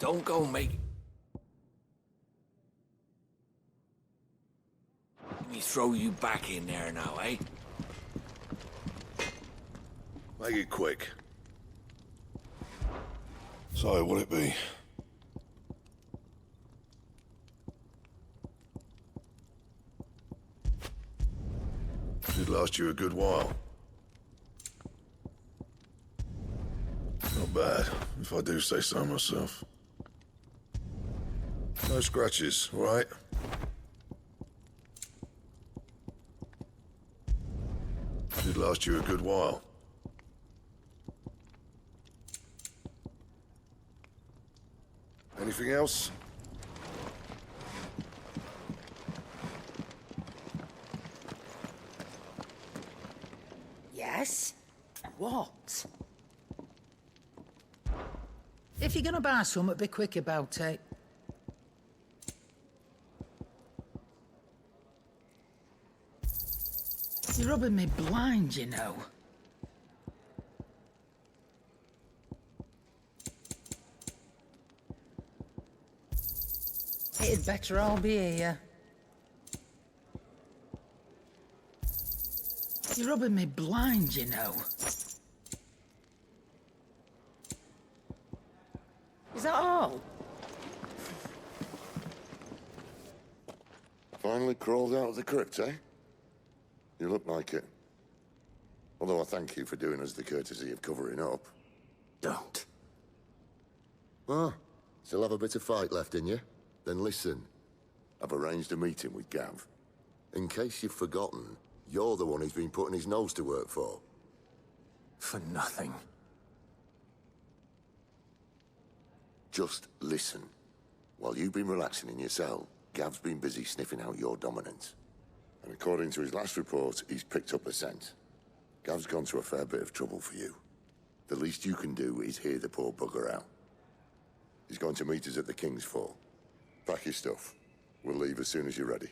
Don't go make... Let me throw you back in there now, eh? Make it quick. So, what'll it be? Should last you a good while. Not bad, if I do say so myself. No scratches, all right? Should last you a good while. Anything else? Yes? What? If you're gonna buy something, be quick about it. You're rubbing me blind, you know. It'd better all be here. You're rubbing me blind, you know. Is that all? Finally crawled out of the crypt, eh? You look like it. Although I thank you for doing us the courtesy of covering up. Don't. Ah, still have a bit of fight left in you? Then listen. I've arranged a meeting with Gav. In case you've forgotten, you're the one he's been putting his nose to work for. For nothing. Just listen. While you've been relaxing in your cell, Gav's been busy sniffing out your dominance. And according to his last report, he's picked up a scent. Gav's gone to a fair bit of trouble for you. The least you can do is hear the poor bugger out. He's going to meet us at the King's Fall. Pack your stuff. We'll leave as soon as you're ready.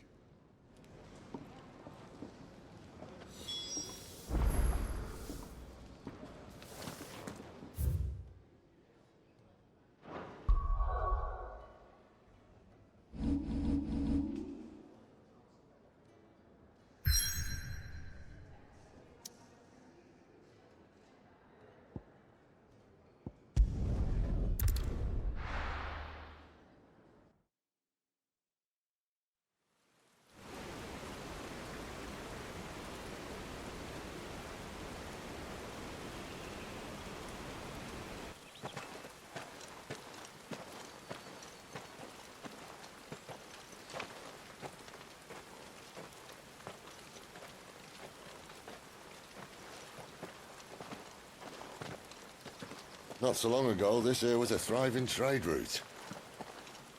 Not so long ago, this here was a thriving trade route.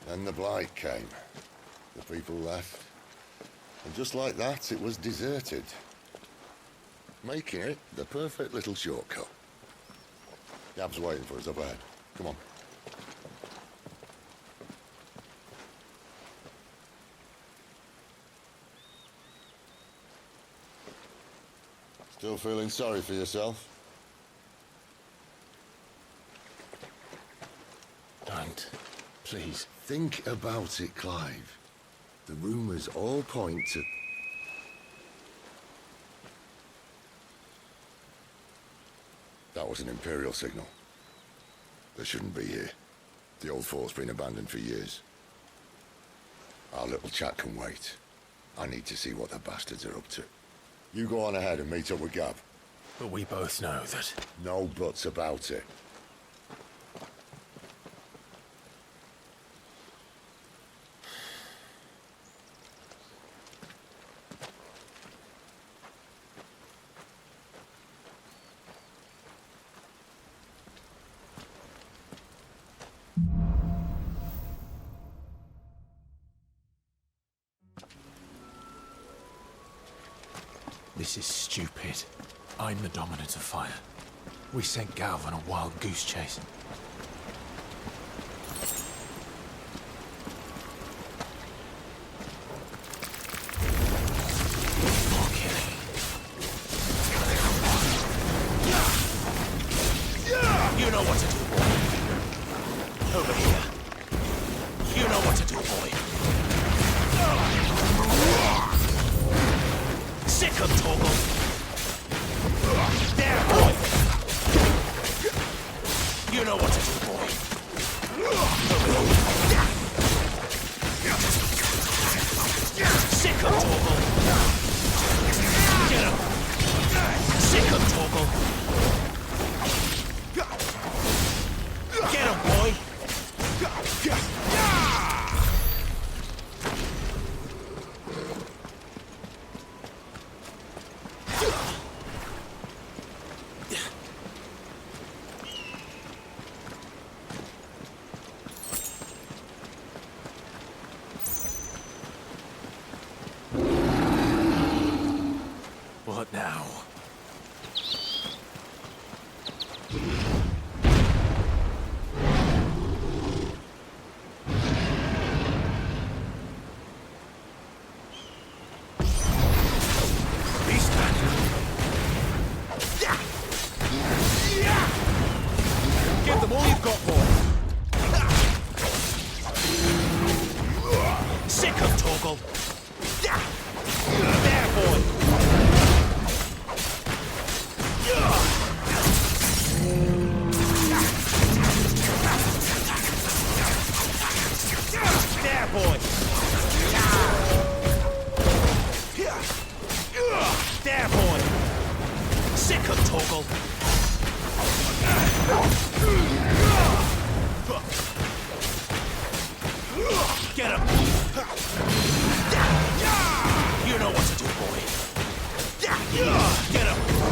Then the Blight came. The people left. And just like that, it was deserted. Making it the perfect little shortcut. Gav's waiting for us up ahead. Come on. Still feeling sorry for yourself? Don't. Please. Think about it, Clive. The rumors all point to... That was an Imperial signal. They shouldn't be here. The old fort's been abandoned for years. Our little chat can wait. I need to see what the bastards are up to. You go on ahead and meet up with Gav. But we both know that... No buts about it. This is stupid. I'm the dominant of fire. We sent Gav on a wild goose chase. More killing. You know what to do, boy. Over here. Torgal. Get him, boy! What now? Give them all you've got, boy! Sick of Torgal! There, boy! There, boy! There, boy! Sick of Torgal! Get him! You know what to do, boy! Get him! Get him, boy!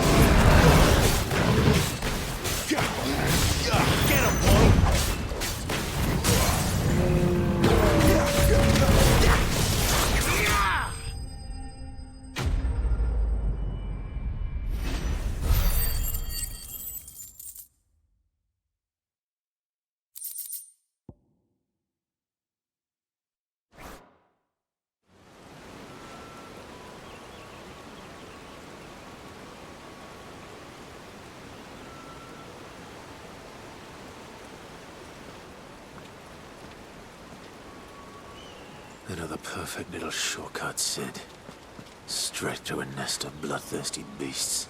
Another perfect little shortcut, Sid. Straight to a nest of bloodthirsty beasts.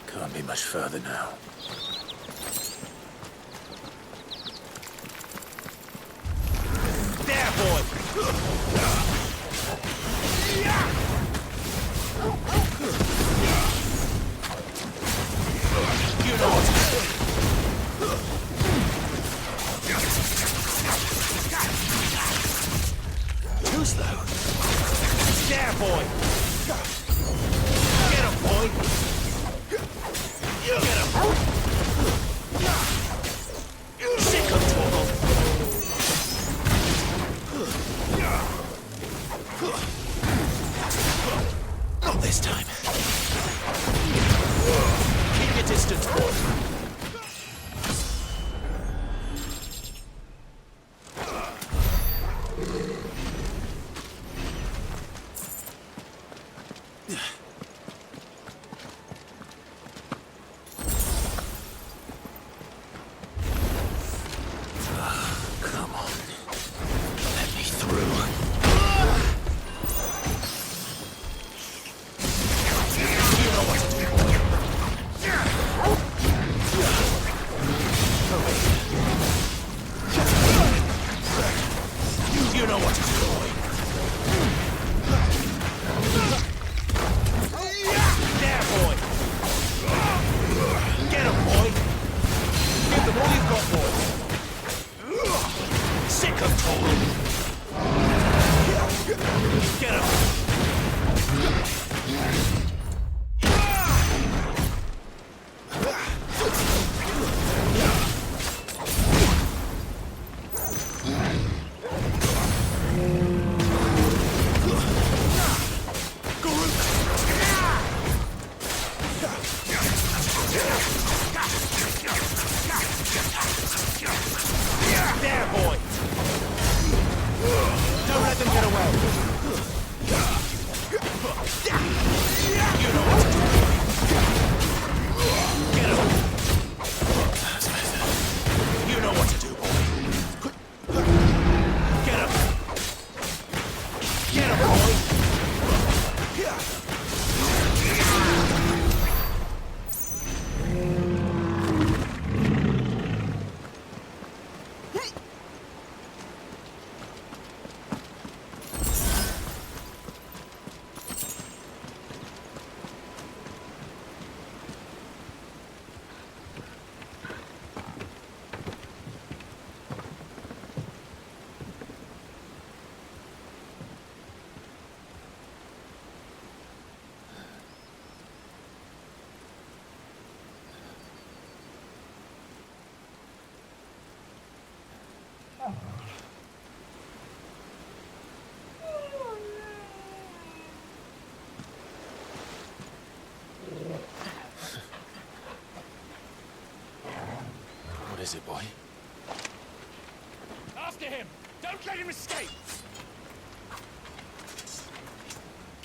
Can't be much further now. There, boy! You know what to do. Too slow. There, boy! Get him, boy! Get him! Sick of Torgal! Not this time. Keep your distance, boy. Come on. Let me through. You know what to do, boy. You know what to do, boy. There, boy. Get him, boy. Give them all you've got, boy. Sick of Torgal. Get him. There, boy. Don't let them get away. You know what to do. Get him. You know what to do, boy. Get him. Get him, boy. is it, boy? After him! Don't let him escape!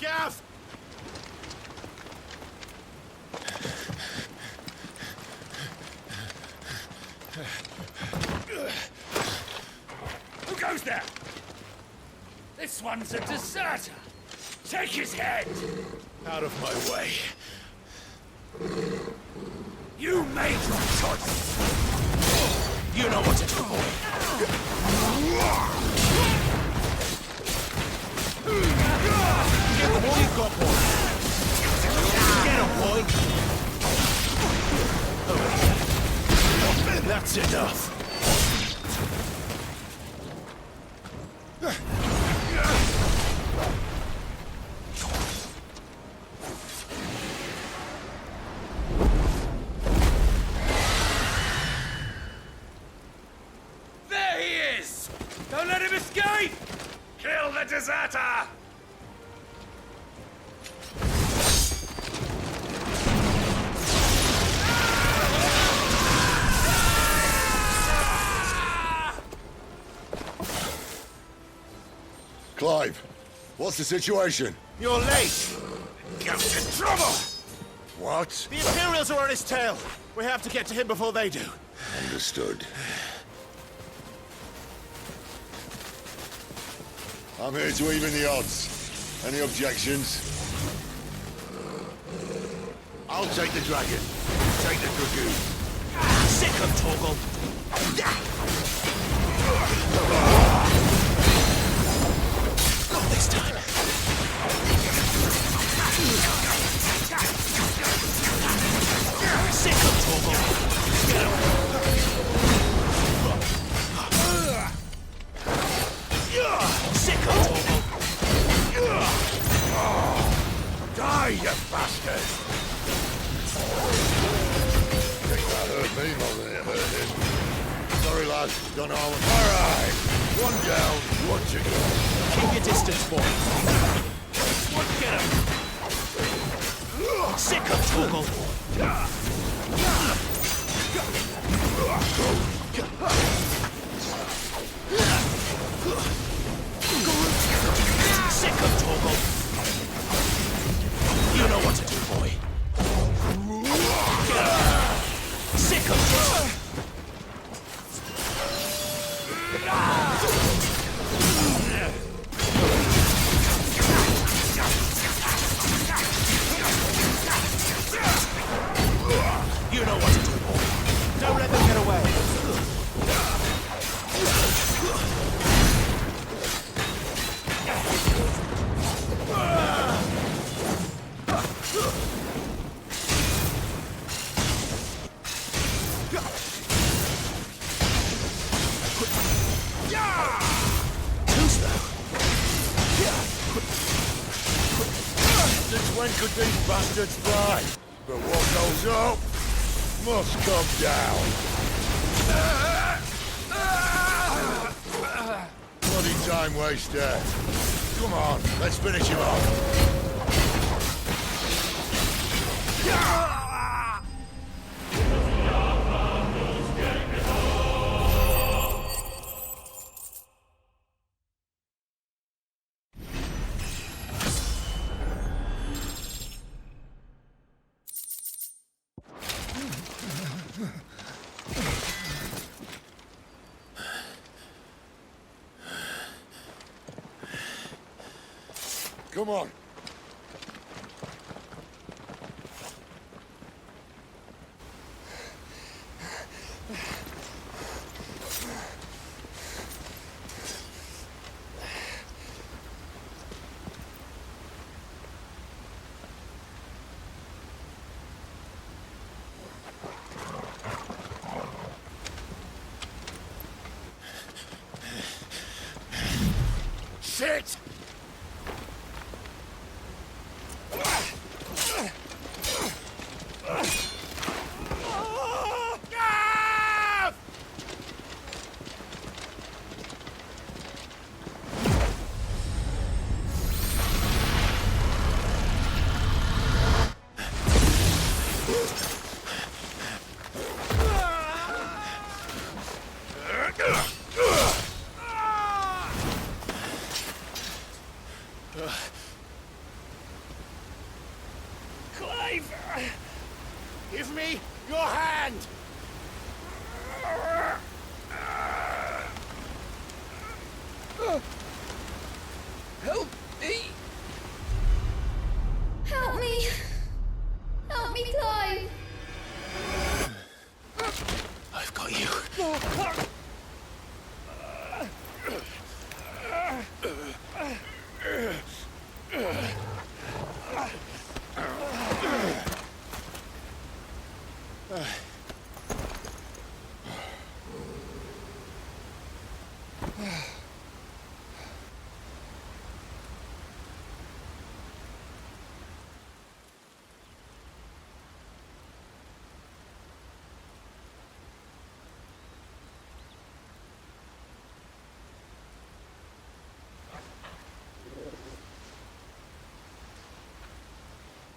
Gav! Who goes there? This one's a deserter! Take his head! Out of my way. You made your choice! You know what to do, boy. Give them all you've got, boy! Get him, boy! That's enough. There he is! Don't let him escape! Kill the deserter! Clive, what's the situation? You're late! Goat's in trouble! What? The Imperials are on his tail! We have to get to him before they do. Understood. I'm here to even the odds. Any objections? I'll take the dragon. Take the dragoon. Sick of Torgal! Not this time. Sick of Torgal! Get him! Sick of Torgal! Die, you bastard! I think that hurt me more than it hurt him. Sorry, lad. Don't know how much. All right. One down, one to go. Keep your distance, boy. Get him! Sick of Torgal! Sick of Torgal! You know what to do, boy. Get him! Sick of Torgal! You know what to do, boy. Don't let them get away! Too slow. Since when could these bastards fly? But what goes up must come down. Bloody time waster. Come on, let's finish him off. Come on. Shit! Clive! Give me your hand! Help me! Help me! Help me, Clive! I've got you.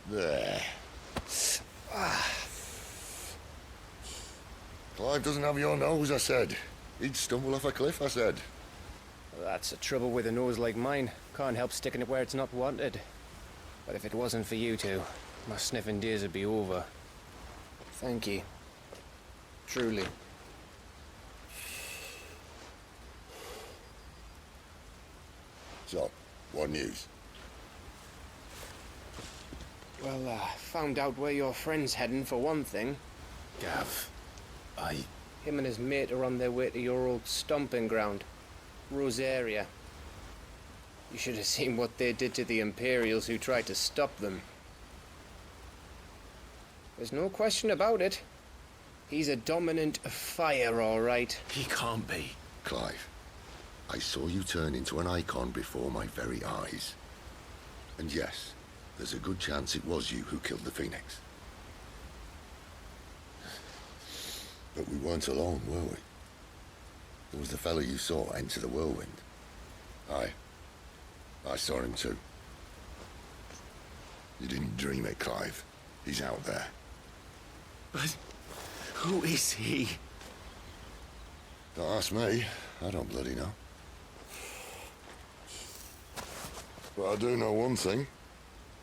There. Clive doesn't have your nose, I said. He'd stumble off a cliff, I said. That's the trouble with a nose like mine. Can't help sticking it where it's not wanted. But if it wasn't for you two, my sniffing days would be over. Thank you. Truly. So, what news? Well, found out where your friend's heading for one thing. Gav, Him and his mate are on their way to your old stomping ground, Rosaria. You should have seen what they did to the Imperials who tried to stop them. There's no question about it. He's a dominant of fire, all right. he can't be. Clive, I saw you turn into an icon before my very eyes. And yes, there's a good chance it was you who killed the Phoenix. But we weren't alone, were we? There was the fellow you saw enter the whirlwind. I saw him too. You didn't dream it, Clive. He's out there. But who is he? Don't ask me. I don't bloody know. But I do know one thing.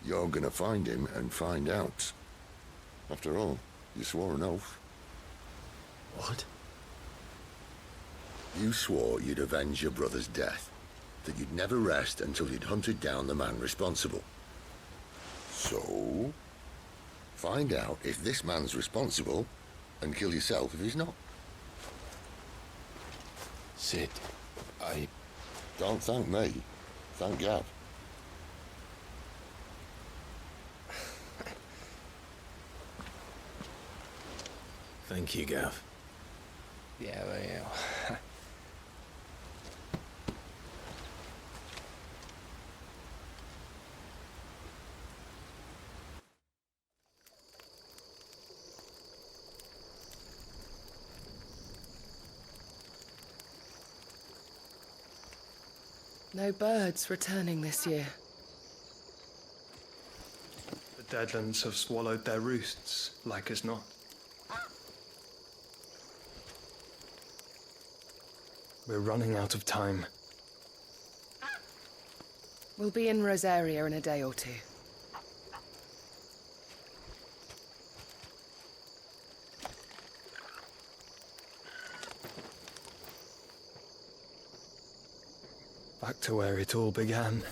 You're gonna find him and find out. After all, you swore an oath. What? You swore you'd avenge your brother's death. That you'd never rest until you'd hunted down the man responsible. So, find out if this man's responsible and kill yourself if he's not. Sid, Don't thank me. Thank Gav. Thank you, Gav. Yeah, well, yeah. No birds returning this year. The deadlands have swallowed their roosts, like as not. We're running out of time. We'll be in Rosaria in a day or two. Back to where it all began.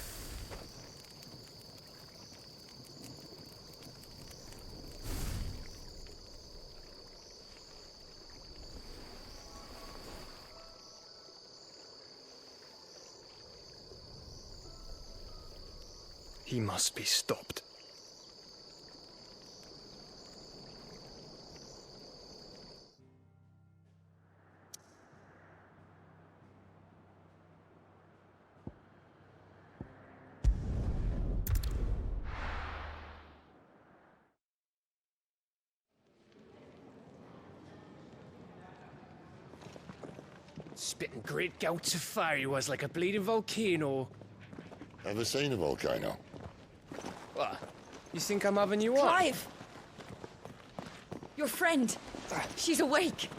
He must be stopped. Spitting great gouts of fire he was, like a bleeding volcano. Ever seen a volcano? What? You think I'm having you on? Clive! Your friend! She's awake!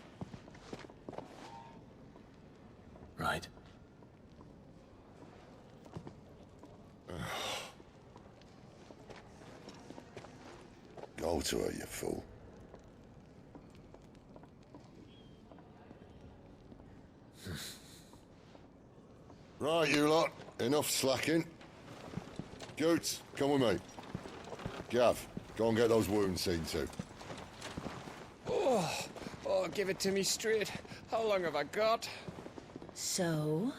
Right. go to her, you fool. Right, you lot. Enough slacking. Goots, come with me. Gav, go and get those wounds seen to. Oh, give it to me straight. How long have I got? So?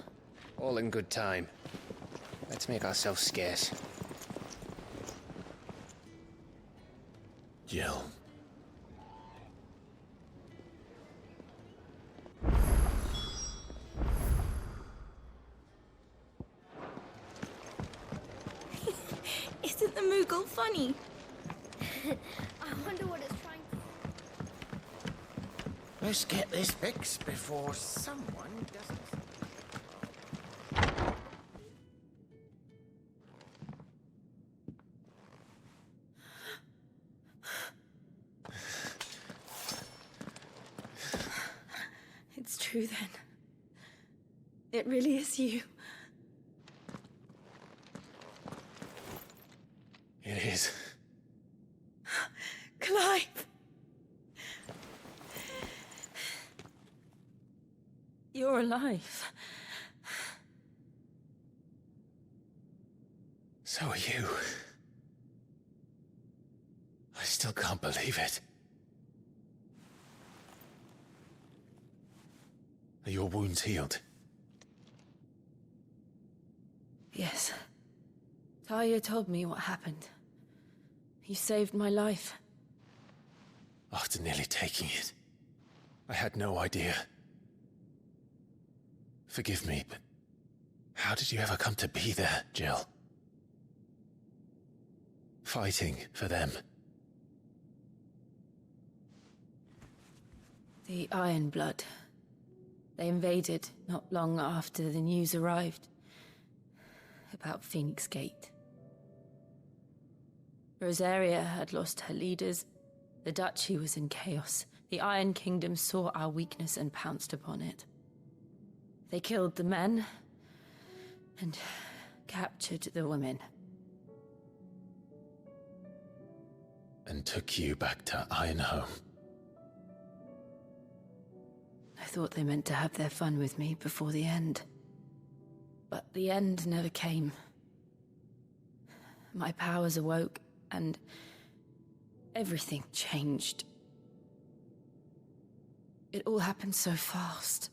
All in good time. Let's make ourselves scarce. Jill. Isn't the Moogle funny? I wonder what it's trying to... Let's get this fixed before someone doesn't. It's true then. It really is you. It is. Clive! You're alive. So are you. I still can't believe it. Are your wounds healed? Yes. Talia told me what happened. You saved my life. After nearly taking it, I had no idea. Forgive me, but how did you ever come to be there, Jill? Fighting for them. The Iron Blood. They invaded not long after the news arrived about Phoenix Gate. Rosaria had lost her leaders. The Duchy was in chaos. The Iron Kingdom saw our weakness and pounced upon it. They killed the men and captured the women. And took you back to Ironhome. I thought they meant to have their fun with me before the end. But the end never came. My powers awoke, and everything changed. It all happened so fast.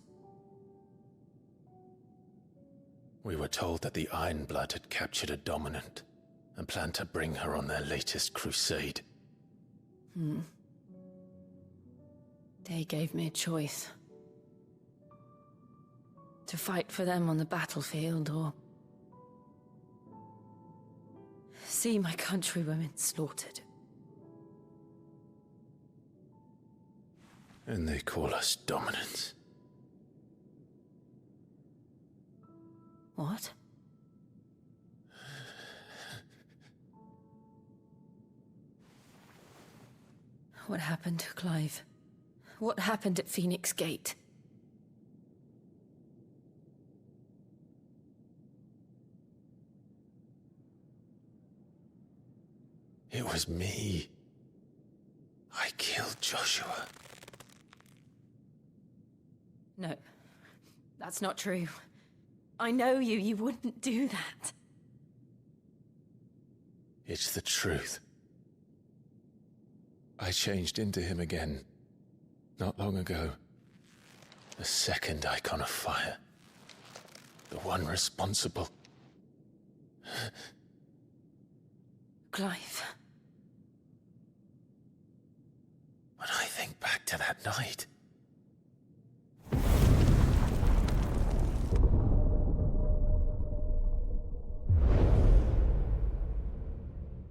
We were told that the Iron Blood had captured a dominant and planned to bring her on their latest crusade. They gave me a choice. To fight for them on the battlefield, or see my countrywomen slaughtered. And they call us dominants. What? What happened, Clive? What happened at Phoenix Gate? It was me. I killed Joshua. No, that's not true. I know you. You wouldn't do that. It's the truth. I changed into him again, not long ago. The second icon of fire. The one responsible. Clive. When I think back to that night...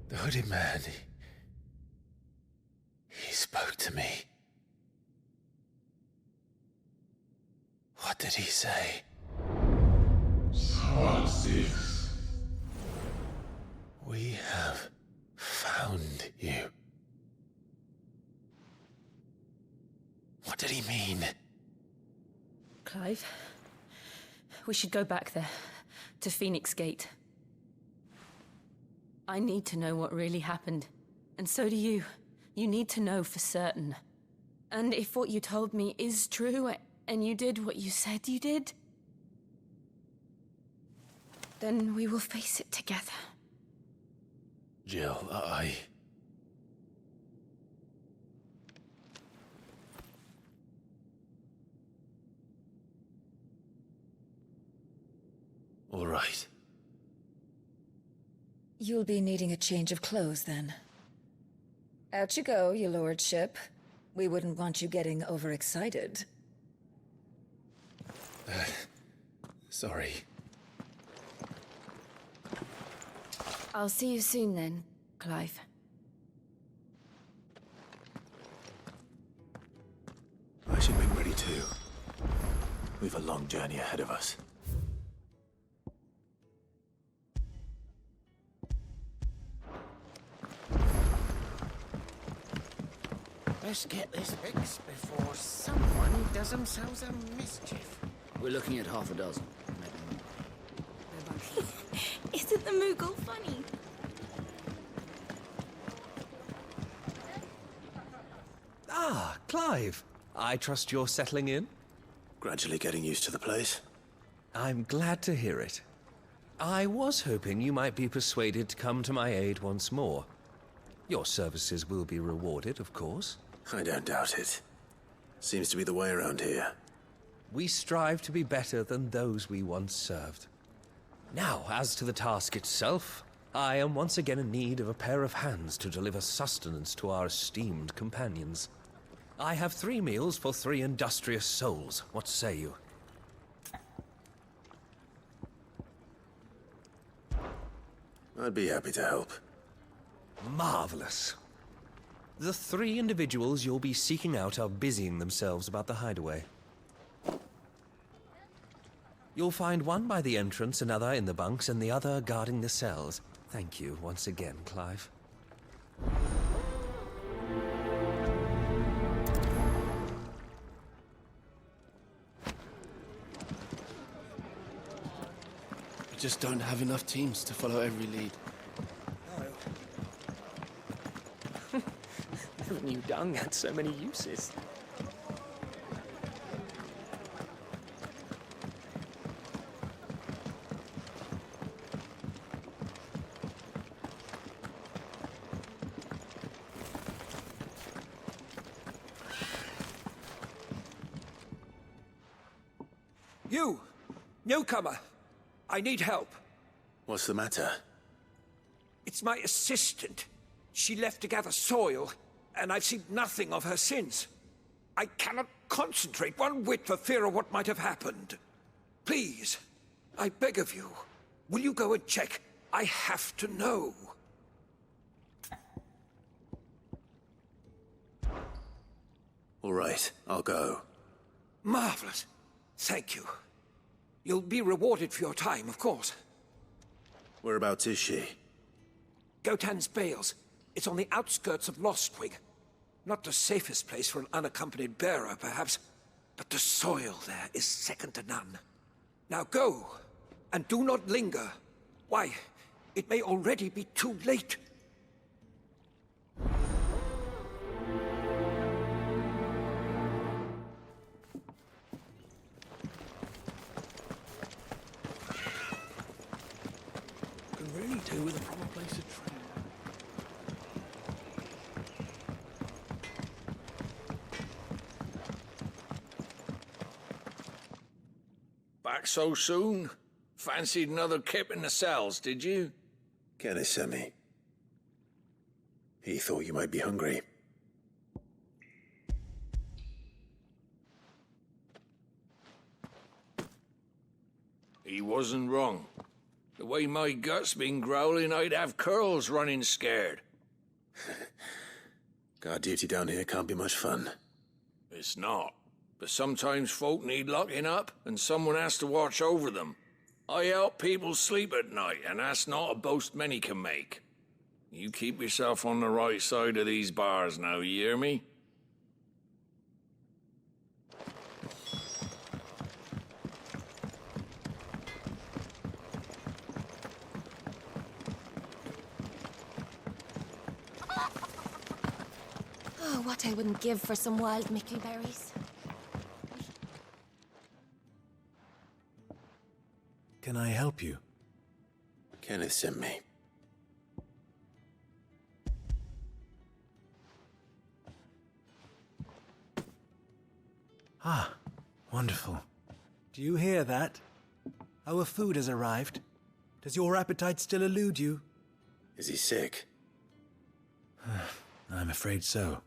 The hooded man, he spoke to me. What did he say? Part 6. We have found you. What did he mean? Clive, we should go back there, to Phoenix Gate. I need to know what really happened, and so do you. You need to know for certain. And if what you told me is true, and you did what you said you did, then we will face it together. Jill, All right. You'll be needing a change of clothes, then. Out you go, your lordship. We wouldn't want you getting overexcited. Sorry. I'll see you soon then, Clive. I should make ready too. We've a long journey ahead of us. Let's get this fixed before someone does themselves a mischief. We're looking at half a dozen, maybe more. Isn't the Moogle funny? Ah, Clive. I trust you're settling in? Gradually getting used to the place. I'm glad to hear it. I was hoping you might be persuaded to come to my aid once more. Your services will be rewarded, of course. I don't doubt it. Seems to be the way around here. We strive to be better than those we once served. Now, as to the task itself, I am once again in need of a pair of hands to deliver sustenance to our esteemed companions. I have 3 meals for 3 industrious souls. What say you? I'd be happy to help. Marvelous. The 3 individuals you'll be seeking out are busying themselves about the hideaway. You'll find one by the entrance, another in the bunks, and the other guarding the cells. Thank you once again, Clive. We just don't have enough teams to follow every lead. Never knew dung had so many uses. You! Newcomer! I need help. What's the matter? It's my assistant. She left to gather soil, and I've seen nothing of her since. I cannot concentrate one whit for fear of what might have happened. Please, I beg of you, will you go and check? I have to know. All right, I'll go. Marvelous. Thank you. You'll be rewarded for your time, of course. Whereabouts is she? Gotan's Bales. It's on the outskirts of Lostwig. Not the safest place for an unaccompanied bearer, perhaps, but the soil there is second to none. Now go, and do not linger. Why, it may already be too late. Could really do with a proper place to train. Back so soon? Fancied another kip in the cells, did you? Kenneth sent me. He thought you might be hungry. He wasn't wrong. The way my gut's been growling, I'd have curls running scared. Guard duty down here can't be much fun. It's not. But sometimes folk need locking up, and someone has to watch over them. I help people sleep at night, and that's not a boast many can make. You keep yourself on the right side of these bars now, you hear me? Oh, what I wouldn't give for some wild Mickey berries. Can I help you? Kenneth sent me. Ah, wonderful. Do you hear that? Our food has arrived. Does your appetite still elude you? Is he sick? I'm afraid so.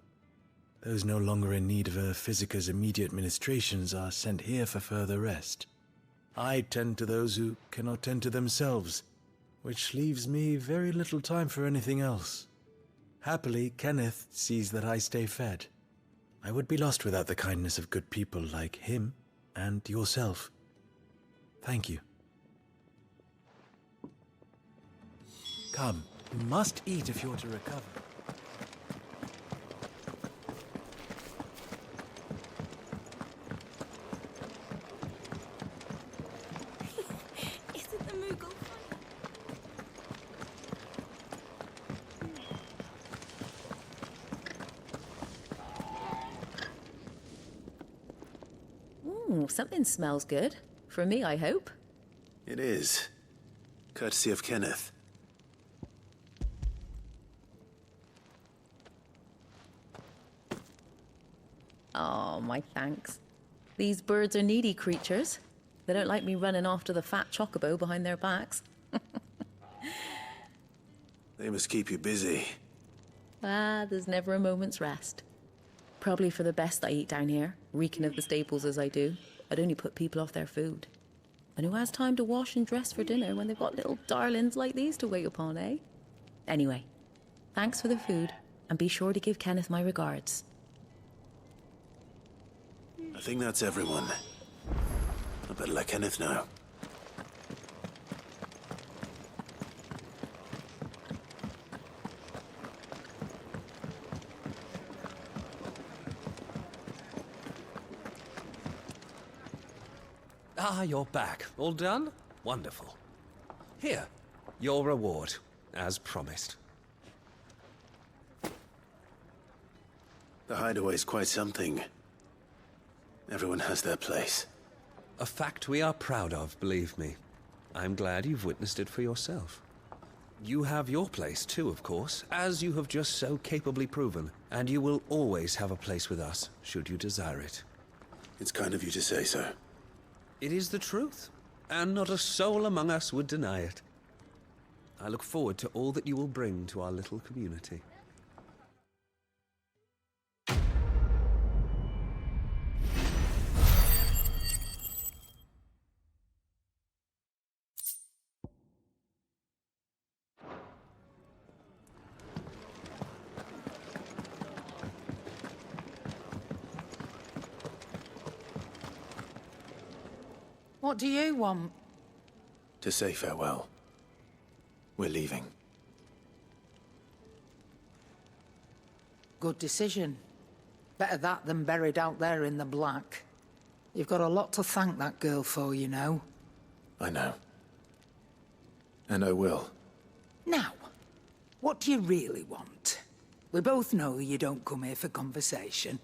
Those no longer in need of a Physica's immediate ministrations are sent here for further rest. I tend to those who cannot tend to themselves, which leaves me very little time for anything else. Happily, Kenneth sees that I stay fed. I would be lost without the kindness of good people like him and yourself. Thank you. Come, you must eat if you're to recover. Is it the Moogle Ooh, something smells good. For me, I hope. It is. Courtesy of Kenneth. Oh, my thanks. These birds are needy creatures. They don't like me running after the fat chocobo behind their backs. They must keep you busy. Ah, there's never a moment's rest. Probably for the best I eat down here, reeking of the staples as I do. I'd only put people off their food. And who has time to wash and dress for dinner when they've got little darlings like these to wait upon, eh? Anyway, thanks for the food, and be sure to give Kenneth my regards. I think that's everyone. I better let Kenneth know. Ah, you're back. All done? Wonderful. Here, your reward, as promised. The hideaway's quite something. Everyone has their place. A fact we are proud of, believe me. I'm glad you've witnessed it for yourself. You have your place too, of course, as you have just so capably proven, and you will always have a place with us, should you desire it. It's kind of you to say so. It is the truth, and not a soul among us would deny it. I look forward to all that you will bring to our little community. What do you want? To say farewell. We're leaving. Good decision. Better that than buried out there in the black. You've got a lot to thank that girl for, you know. I know. And I will. Now, what do you really want? We both know you don't come here for conversation.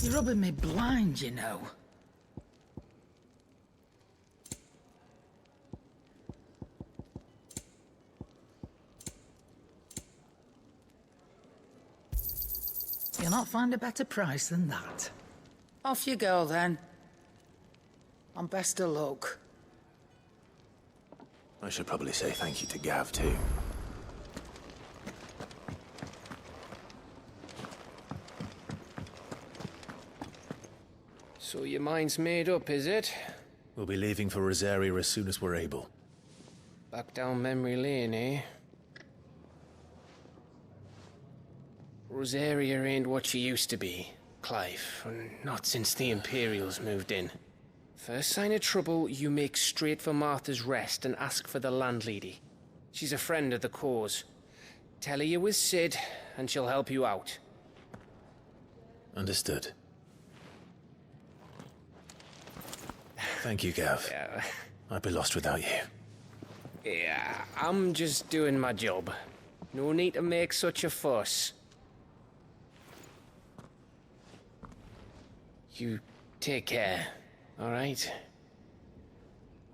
You're rubbing me blind, you know. You'll not find a better price than that. Off you go, then. And best of luck. I should probably say thank you to Gav, too. So your mind's made up, is it? We'll be leaving for Rosaria as soon as we're able. Back down memory lane, eh? Rosaria ain't what she used to be, Clive. Not since the Imperials moved in. First sign of trouble, you make straight for Martha's Rest and ask for the landlady. She's a friend of the cause. Tell her you was Sid, and she'll help you out. Understood. Thank you, Gav. Yeah. I'd be lost without you. Yeah, I'm just doing my job. No need to make such a fuss. You take care, alright?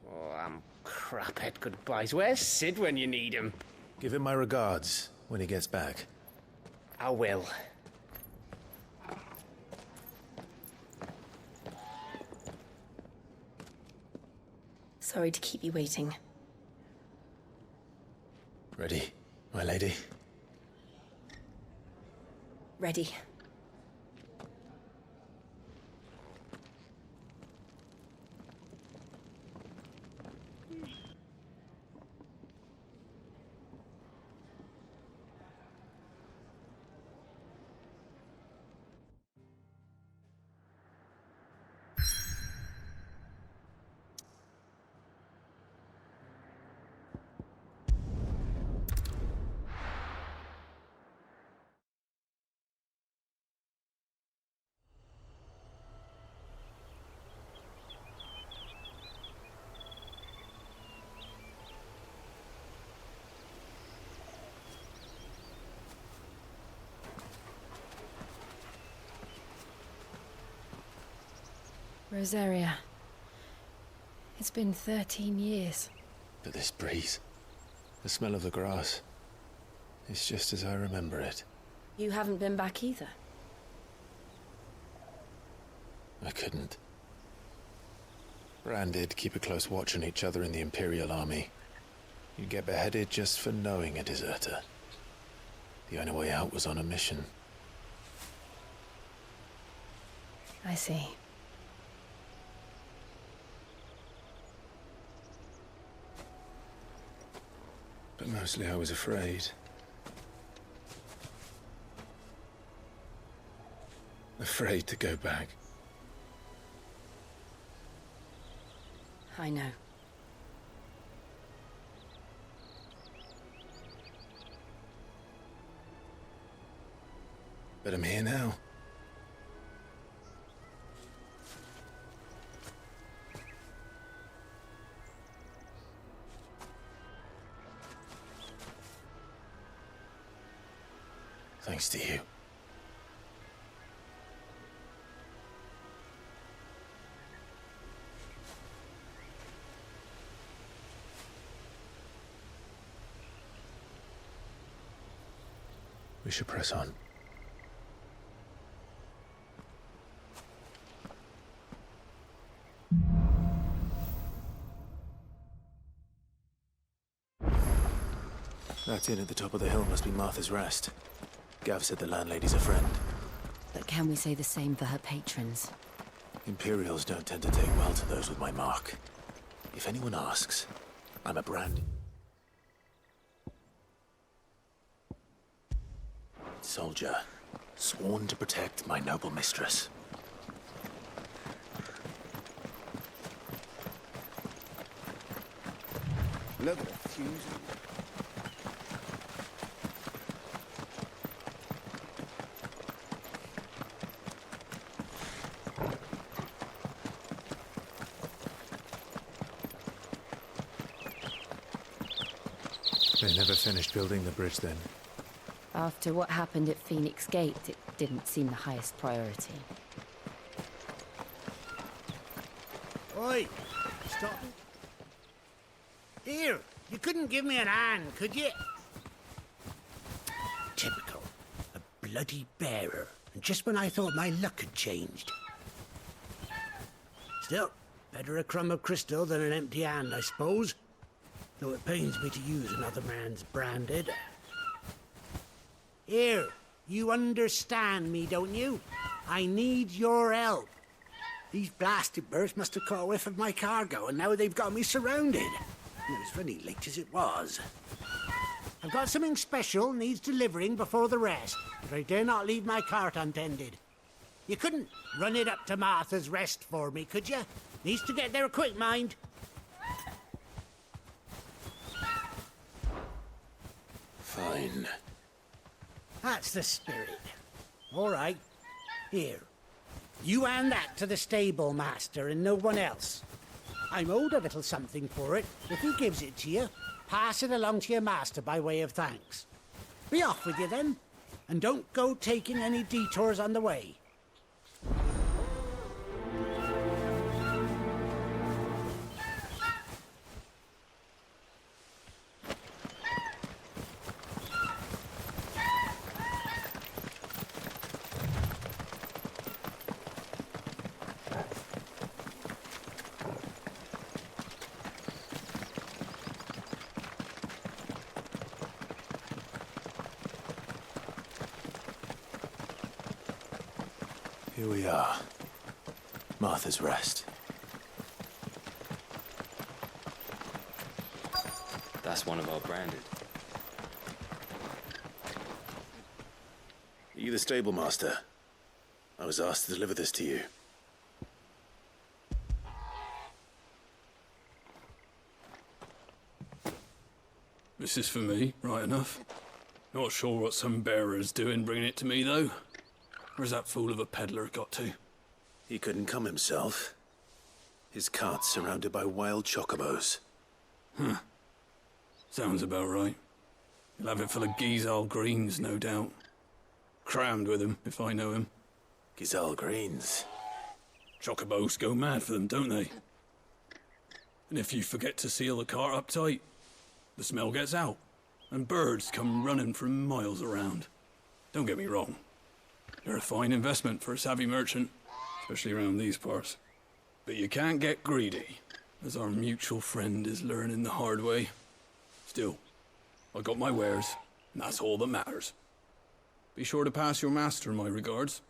Oh, I'm crap at goodbyes. Where's Sid when you need him? Give him my regards when he gets back. I will. Sorry to keep you waiting. Ready, my lady? Ready. Rosaria. It's been 13 years. But this breeze, the smell of the grass, it's just as I remember it. You haven't been back either. I couldn't. Bran did keep a close watch on each other in the Imperial Army. You'd get beheaded just for knowing a deserter. The only way out was on a mission. I see. But mostly I was afraid. Afraid to go back. I know. But I'm here now. Thanks to you. We should press on. That inn at the top of the hill must be Martha's Rest. Gav said the landlady's a friend. But can we say the same for her patrons? Imperials don't tend to take well to those with my mark. If anyone asks, I'm a brand soldier, sworn to protect my noble mistress. Look at the fuse. They never finished building the bridge then. After what happened at Phoenix Gate, it didn't seem the highest priority. Oi! Stop. Here, you couldn't give me an hand, could you? Typical. A bloody bearer. And just when I thought my luck had changed. Still, better a crumb of crystal than an empty hand, I suppose. Though it pains me to use another man's branded. Here, you understand me, don't you? I need your help. These blasted birds must have caught a whiff of my cargo, and now they've got me surrounded. And it was funny late as it was. I've got something special needs delivering before the rest, but I dare not leave my cart untended. You couldn't run it up to Martha's Rest for me, could you? Needs to get there quick, mind. Fine. That's the spirit. All right. Here. You hand that to the stable master and no one else. I'm owed a little something for it, if he gives it to you. Pass it along to your master by way of thanks. Be off with you then, and don't go taking any detours on the way. Here we are. Martha's Rest. That's one of our branded. Are you the stable master? I was asked to deliver this to you. This is for me, right enough. Not sure what some bearer's doing bringing it to me, though. Where's that fool of a peddler got to? He couldn't come himself. His cart's surrounded by wild chocobos. Huh. Sounds about right. He'll have it full of Gizal greens, no doubt. Crammed with him, if I know him. Gizal greens? Chocobos go mad for them, don't they? And if you forget to seal the cart up tight, the smell gets out, and birds come running from miles around. Don't get me wrong. They're a fine investment for a savvy merchant, especially around these parts. But you can't get greedy, as our mutual friend is learning the hard way. Still, I got my wares, and that's all that matters. Be sure to pass your master my regards.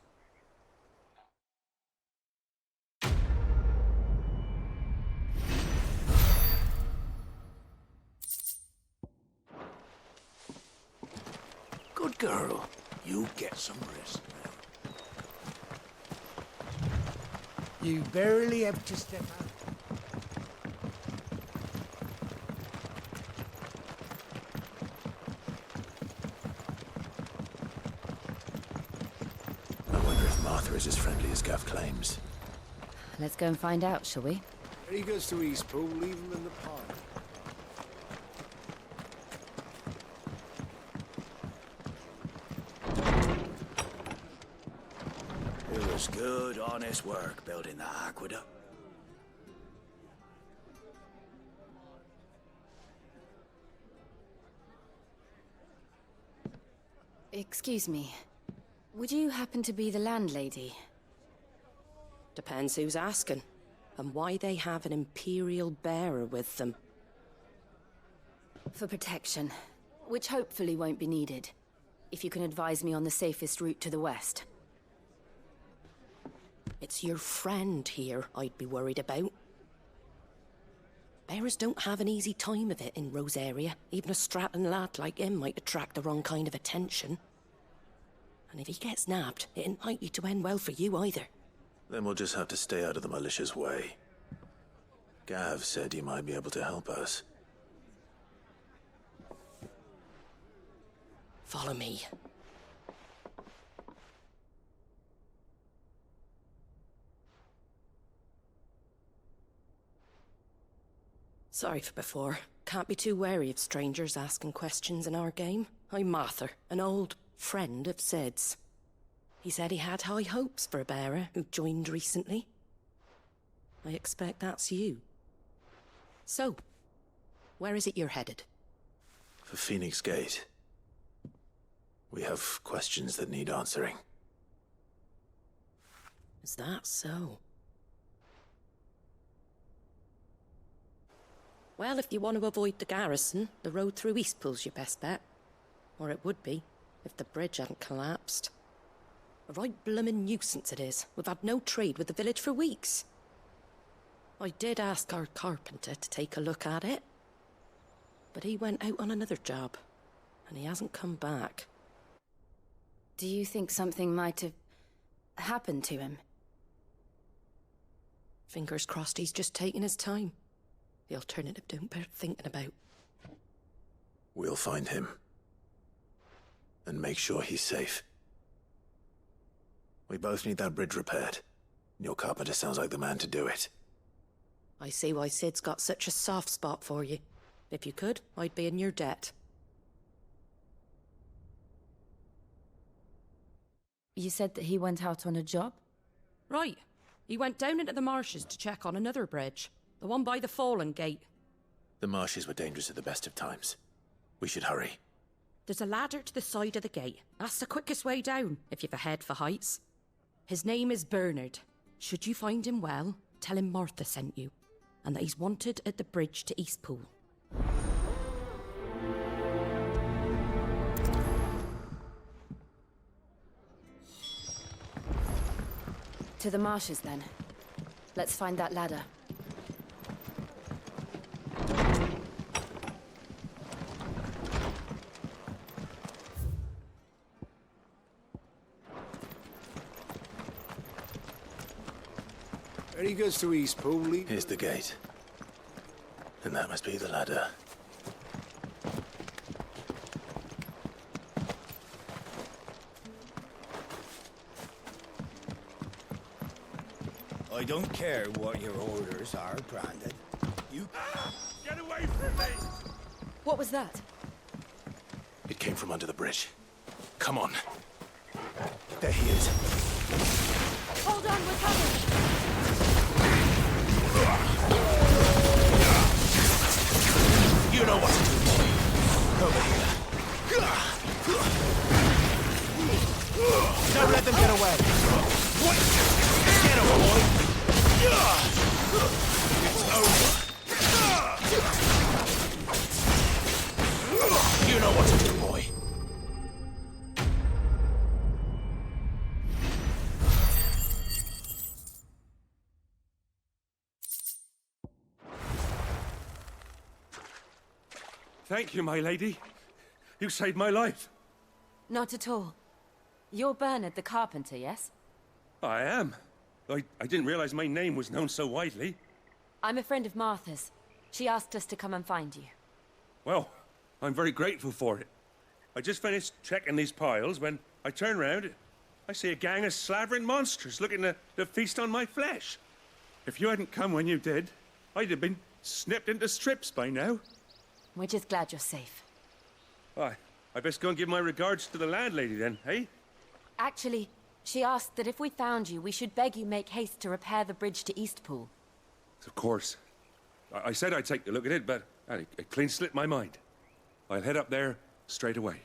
Good girl. You get some rest now. You barely have to step out. I wonder if Martha is as friendly as Gav claims. Let's go and find out, shall we? When he goes to Eastpool, leave him in the park. It was good, honest work building that aqueduct. Excuse me. Would you happen to be the landlady? Depends who's asking, and why they have an Imperial bearer with them. For protection, which hopefully won't be needed. If you can advise me on the safest route to the west. It's your friend here I'd be worried about. Bearers don't have an easy time of it in Rosaria. Even a Stratton lad like him might attract the wrong kind of attention. And if he gets nabbed, it ain't likely to end well for you either. Then we'll just have to stay out of the malicious way. Gav said he might be able to help us. Follow me. Sorry for before. Can't be too wary of strangers asking questions in our game. I'm Martha, an old friend of Sid's. He said he had high hopes for a bearer who joined recently. I expect that's you. So, where is it you're headed? For Phoenix Gate. We have questions that need answering. Is that so? Well, if you want to avoid the garrison, the road through Eastpool's your best bet. Or it would be, if the bridge hadn't collapsed. A right bloomin' nuisance it is. We've had no trade with the village for weeks. I did ask our carpenter to take a look at it. But he went out on another job, and he hasn't come back. Do you think something might have happened to him? Fingers crossed he's just taking his time. The alternative don't bear thinking about. We'll find him. And make sure he's safe. We both need that bridge repaired. Your carpenter sounds like the man to do it. I see why Sid's got such a soft spot for you. If you could, I'd be in your debt. You said that he went out on a job? Right. He went down into the marshes to check on another bridge. The one by the Fallen Gate. The marshes were dangerous at the best of times. We should hurry. There's a ladder to the side of the gate. That's the quickest way down, if you've a head for heights. His name is Bernard. Should you find him well, tell him Martha sent you, and that he's wanted at the bridge to Eastpool. To the marshes, then. Let's find that ladder. Any goods to Eastpool? Here's the gate. And that must be the ladder. I don't care what your orders are, Brandon. You... Get away from me! What was that? It came from under the bridge. Come on. There he is. Hold on, we're coming! You know what to do, boy. Over here. Don't let them get away. What? Get him, boy. It's over. You know what to do, boy. Thank you, my lady. You saved my life. Not at all. You're Bernard the carpenter, yes? I am. I didn't realize my name was known so widely. I'm a friend of Martha's. She asked us to come and find you. Well, I'm very grateful for it. I just finished checking these piles when I turn around. I see a gang of slavering monsters looking to feast on my flesh. If you hadn't come when you did, I'd have been snipped into strips by now. We're just glad you're safe. I best go and give my regards to the landlady then, eh? Actually, she asked that if we found you, we should beg you make haste to repair the bridge to Eastpool. Of course. I said I'd take a look at it, but it clean slipped my mind. I'll head up there straight away.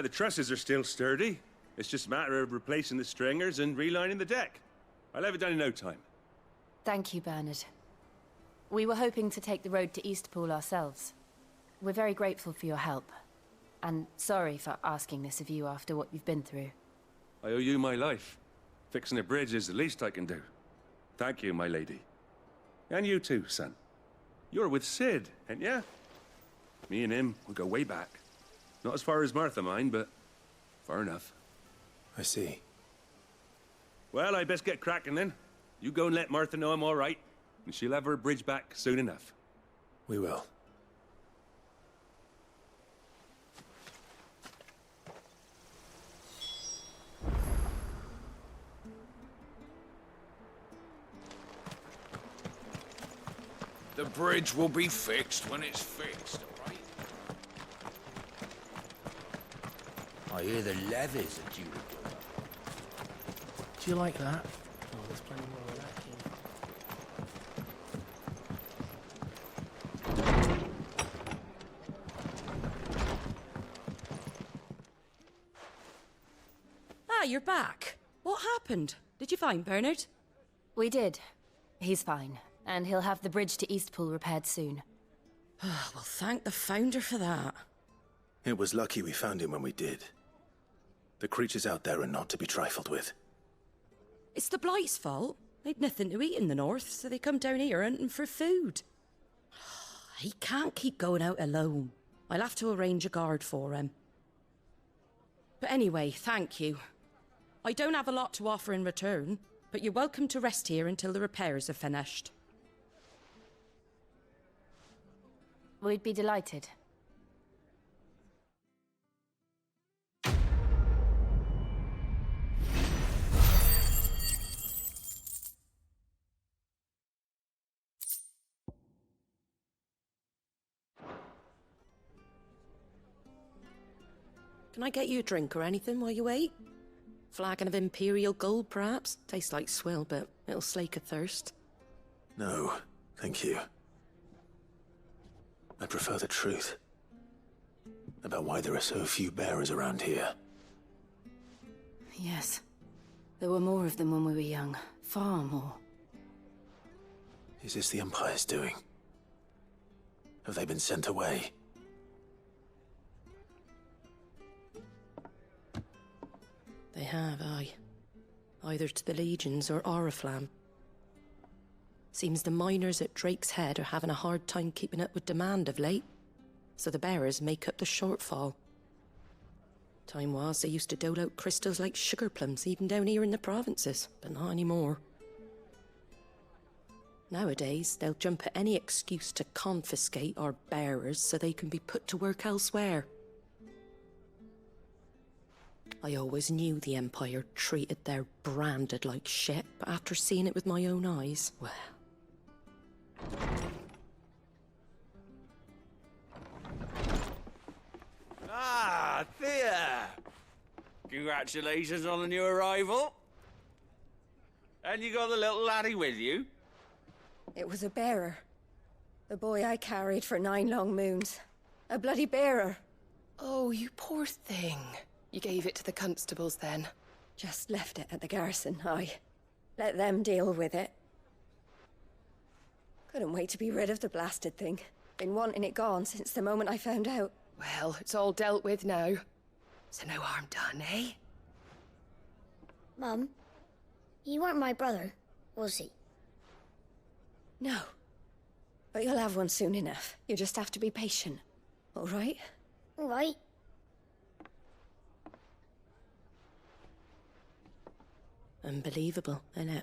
The trusses are still sturdy. It's just a matter of replacing the stringers and relining the deck. I'll have it done in no time. Thank you, Bernard. We were hoping to take the road to Eastpool ourselves. We're very grateful for your help. And sorry for asking this of you after what you've been through. I owe you my life. Fixing a bridge is the least I can do. Thank you, my lady. And you too, son. You're with Sid, ain't ya? Me and him, we go way back. Not as far as Martha, mind, but far enough. I see. Well, I best get cracking then. You go and let Martha know I'm all right, and she'll have her bridge back soon enough. We will. The bridge will be fixed when it's fixed, all right? I hear the levies are due to go up. Do you like that? Oh, there's plenty more of that here. Ah, you're back. What happened? Did you find Bernard? We did. He's fine, and he'll have the bridge to Eastpool repaired soon. Well, thank the Founder for that. It was lucky we found him when we did. The creatures out there are not to be trifled with. It's the Blight's fault. They'd nothing to eat in the north, so they come down here hunting for food. He can't keep going out alone. I'll have to arrange a guard for him. But anyway, thank you. I don't have a lot to offer in return, but you're welcome to rest here until the repairs are finished. We'd be delighted. Can I get you a drink or anything while you wait? Flagon of Imperial Gold, perhaps? Tastes like swill, but it'll slake a thirst. No, thank you. I prefer the truth about why there are so few bearers around here. Yes. There were more of them when we were young. Far more. Is this the Empire's doing? Have they been sent away? They have, aye. Either to the Legions or Oriflamme. Seems the miners at Drake's Head are having a hard time keeping up with demand of late, so the bearers make up the shortfall. Time was they used to dole out crystals like sugar plums even down here in the provinces, but not anymore. Nowadays, they'll jump at any excuse to confiscate our bearers so they can be put to work elsewhere. I always knew the Empire treated their branded like shit, but after seeing it with my own eyes, well... Ah, Thea! Congratulations on the new arrival. And you got the little laddie with you? It was a bearer. The boy I carried for 9 long moons. A bloody bearer. Oh, you poor thing. You gave it to the constables then? Just left it at the garrison, aye. Let them deal with it. Couldn't wait to be rid of the blasted thing. Been wanting it gone since the moment I found out. Well, it's all dealt with now. So no harm done, eh? Mum, you weren't my brother, was he? No. But you'll have one soon enough. You just have to be patient. All right? All right. Unbelievable, innit?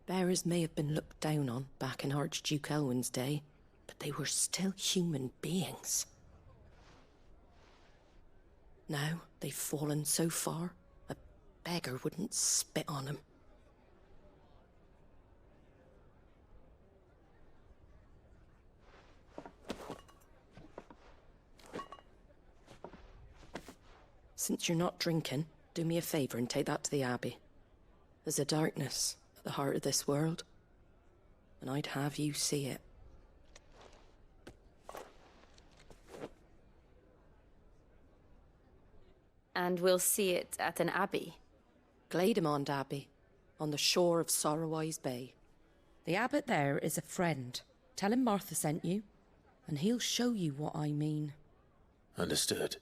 Bearers may have been looked down on back in Archduke Elwin's day, but they were still human beings. Now they've fallen so far, a beggar wouldn't spit on them. Since you're not drinking, do me a favor and take that to the Abbey. There's a darkness at the heart of this world, and I'd have you see it. And we'll see it at an abbey? Glademond Abbey, on the shore of Sorrowwise Bay. The abbot there is a friend. Tell him Martha sent you, and he'll show you what I mean. Understood.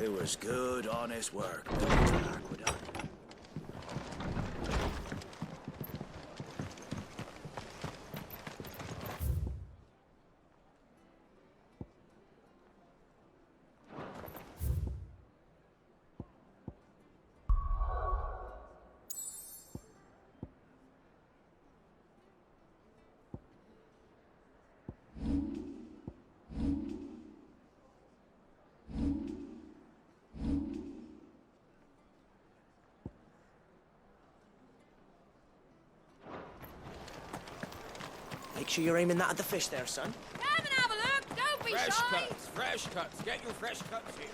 It was good, honest work building the aqueduct. Make sure you're aiming that at the fish there, son. Come and have a look! Don't be Fresh shy! cuts, fresh cuts. Get your fresh cuts here.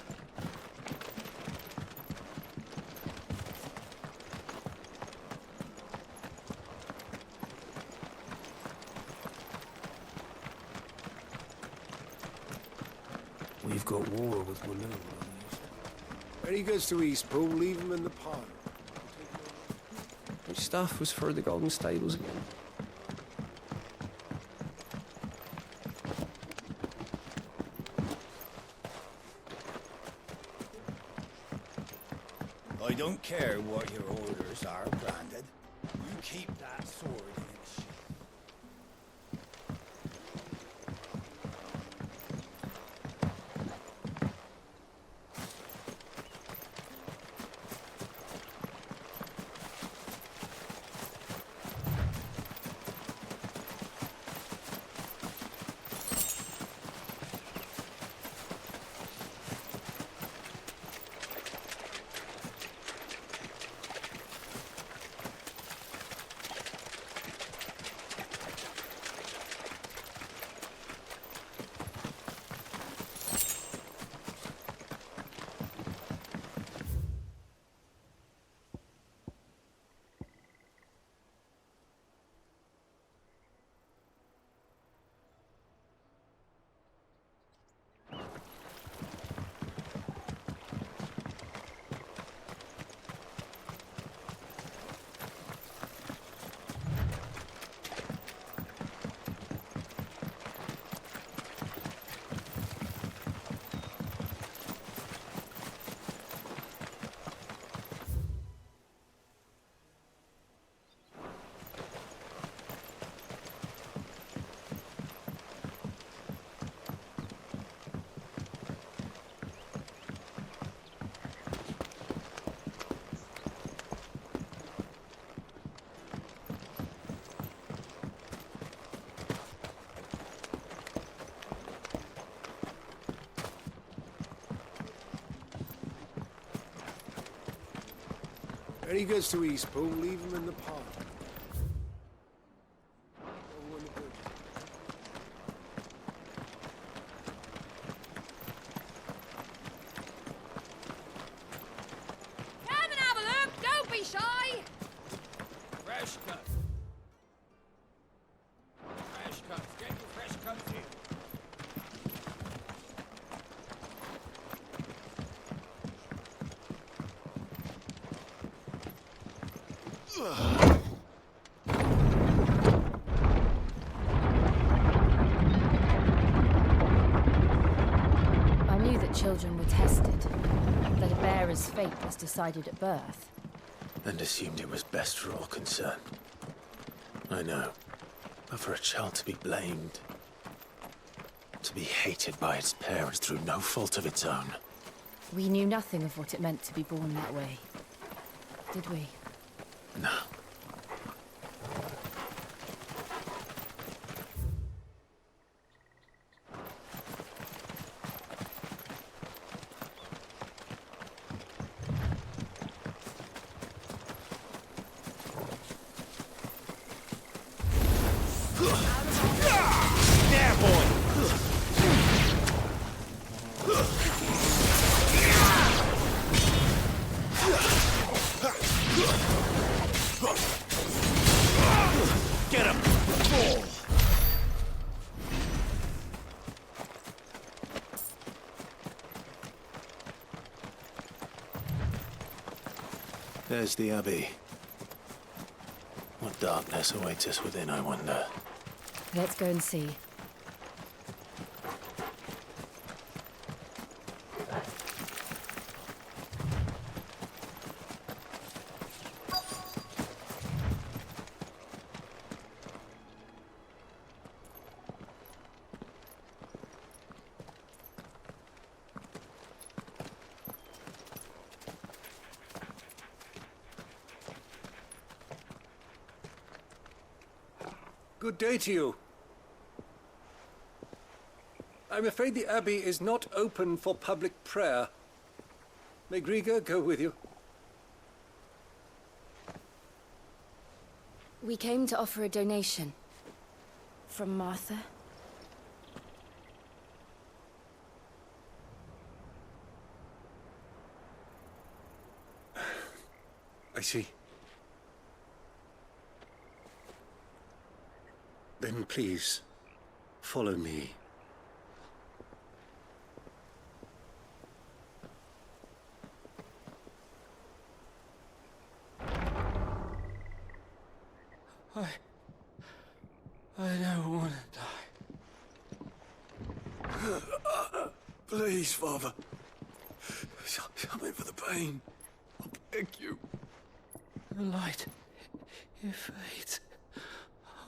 We've got war with Walloon. When he gets to Eastpool, leave him in the pond. Which stuff was for the Golden Stables again? I don't care what your orders are, Brandon. You keep that sword in its sheath. When he gets to Eastpool, leave him in the park. Come and have a look! Don't be shy! Fresh cut. Fresh cuts. Get your fresh cuts in. I knew that children were tested, that a bearer's fate was decided at birth. And assumed it was best for all concerned. I know. But for a child to be blamed, to be hated by its parents through no fault of its own. We knew nothing of what it meant to be born that way, did we? No. Get him! There's the Abbey. What darkness awaits us within, I wonder. Let's go and see. Good day to you. I'm afraid the Abbey is not open for public prayer. May Griga go with you? We came to offer a donation. From Martha. I see. Then please, follow me. I don't want to die. Please, Father. Come in for the pain. I beg you. The light, it fades.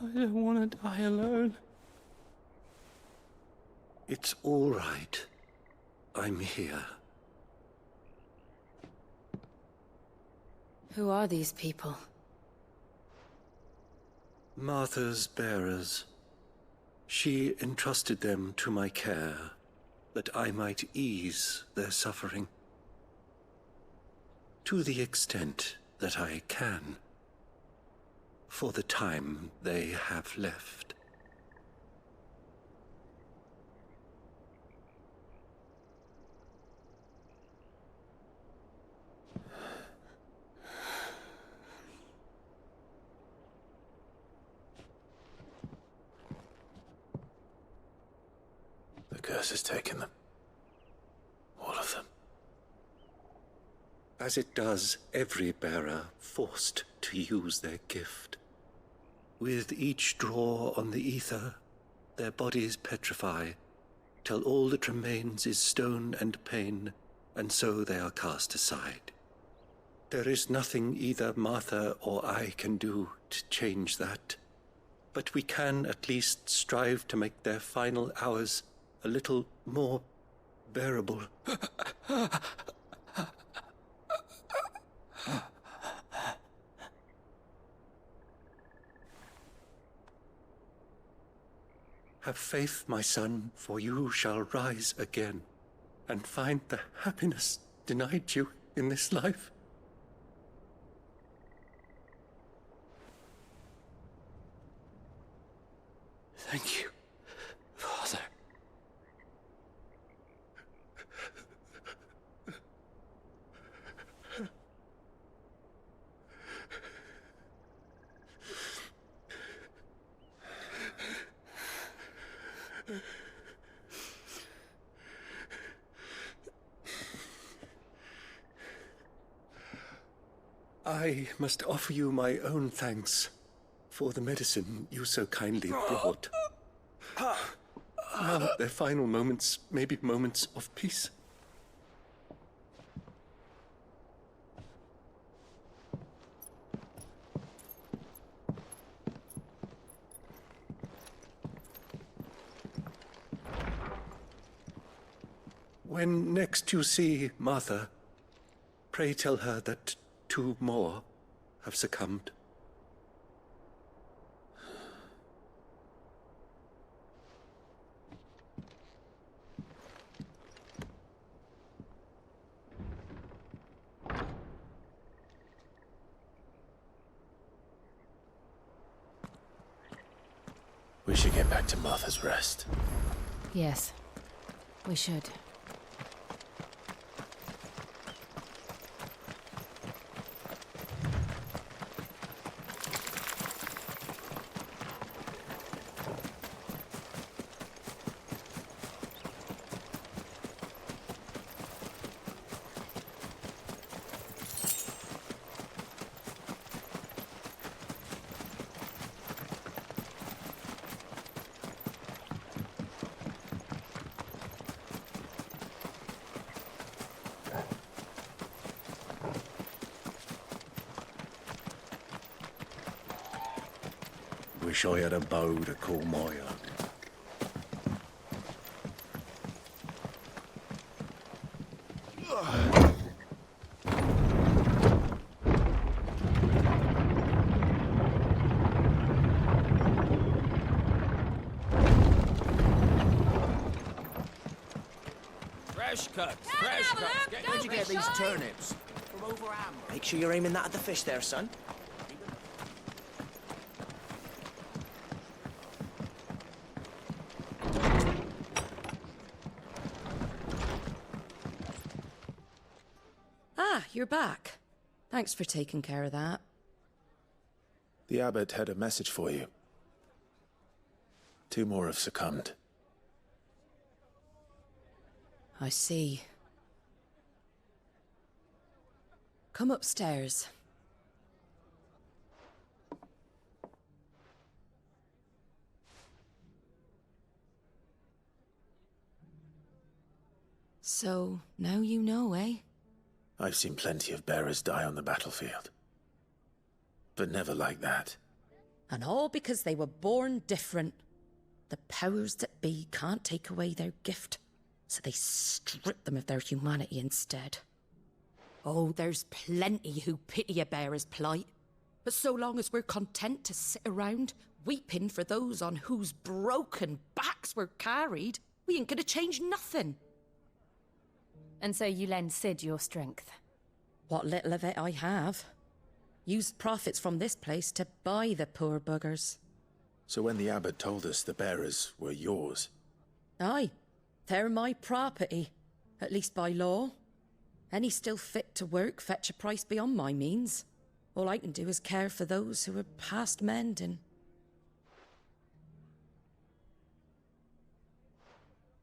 I don't want to die alone. It's all right. I'm here. Who are these people? Martha's bearers. She entrusted them to my care, that I might ease their suffering. To the extent that I can. For the time they have left. The curse has taken them. All of them. As it does every bearer forced to use their gift. With each draw on the aether, their bodies petrify, till all that remains is stone and pain, and so they are cast aside. There is nothing either Martha or I can do to change that, but we can at least strive to make their final hours a little more bearable. Have faith, my son, for you shall rise again, and find the happiness denied you in this life. Thank you, Father. I must offer you my own thanks for the medicine you so kindly brought. Now, their final moments may be moments of peace. When next you see Martha, pray tell her that 2 more have succumbed. We should get back to Martha's Rest. Yes, we should. Wish I had a bow to call my own. Fresh cuts, fresh cuts. Where'd you get these turnips? From over Amber. Make sure you're aiming that at the fish there, son. You're back. Thanks for taking care of that. The abbot had a message for you. 2 more have succumbed. I see. Come upstairs. So, now you know, eh? I've seen plenty of bearers die on the battlefield. But never like that. And all because they were born different. The powers that be can't take away their gift, so they strip them of their humanity instead. Oh, there's plenty who pity a bearer's plight. But so long as we're content to sit around, weeping for those on whose broken backs we're carried, we ain't gonna change nothing. And so you lend Sid your strength? What little of it I have. Used profits from this place to buy the poor buggers. So when the abbot told us the bearers were yours... Aye, they're my property, at least by law. Any still fit to work fetch a price beyond my means. All I can do is care for those who are past mending.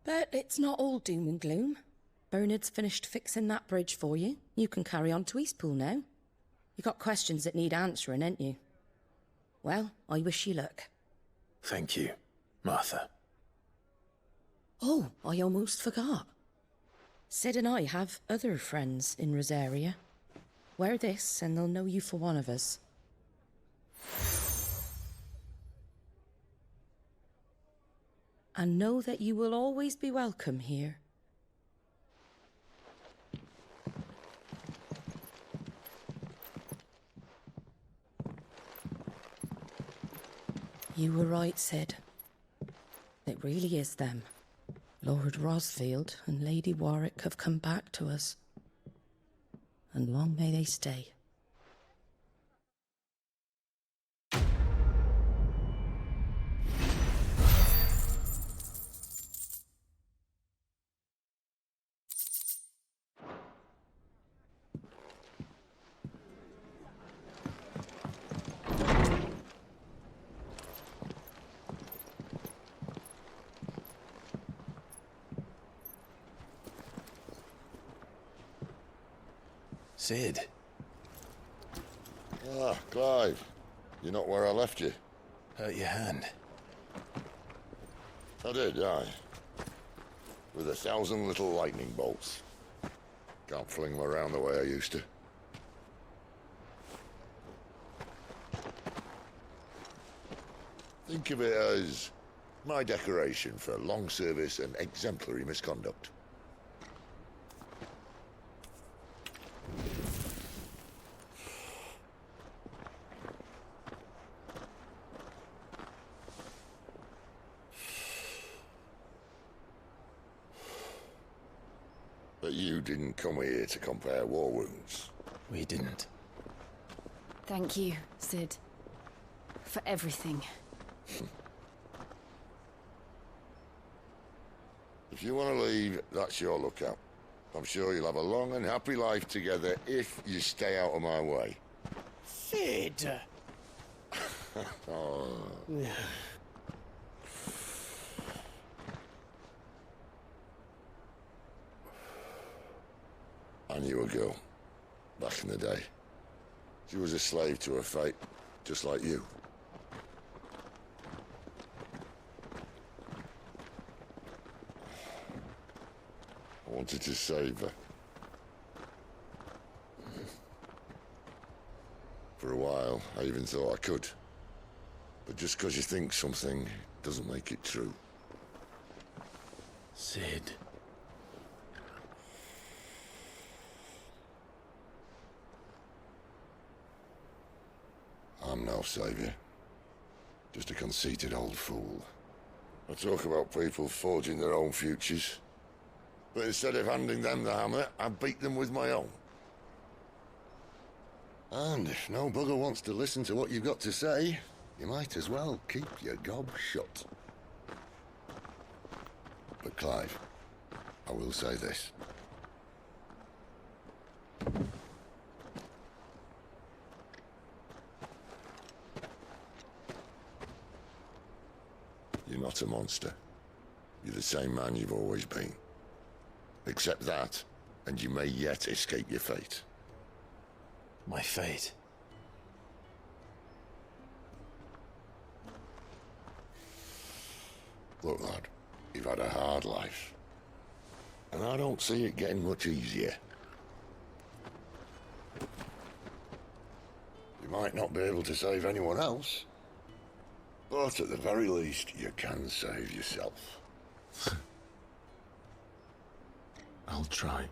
But it's not all doom and gloom. Bernard's finished fixing that bridge for you. You can carry on to Eastpool now. You got questions that need answering, ain't you? Well, I wish you luck. Thank you, Martha. Oh, I almost forgot. Sid and I have other friends in Rosaria. Wear this and they'll know you for one of us. And know that you will always be welcome here. You were right, Sid. It really is them. Lord Rosfield and Lady Warwick have come back to us. And long may they stay. Sid. Ah, Clive. You're not where I left you. Hurt your hand. I did, aye. With 1,000 little lightning bolts. Can't fling them around the way I used to. Think of it as my decoration for long service and exemplary misconduct. But you didn't come here to compare war wounds. We didn't. Thank you, Sid. For everything. If you want to leave, that's your lookout. I'm sure you'll have a long and happy life together if you stay out of my way. Sid! Oh. I knew a girl, back in the day. She was a slave to her fate, just like you. I wanted to save her. For a while, I even thought I could. But just because you think something doesn't make it true. Sid. I'm no savior. Just a conceited old fool. I talk about people forging their own futures. But instead of handing them the hammer, I beat them with my own. And if no bugger wants to listen to what you've got to say, you might as well keep your gob shut. But Clive, I will say this. You're not a monster. You're the same man you've always been. Accept that, and you may yet escape your fate. My fate? Look, lad, you've had a hard life. And I don't see it getting much easier. You might not be able to save anyone else, but at the very least, you can save yourself. I'll try.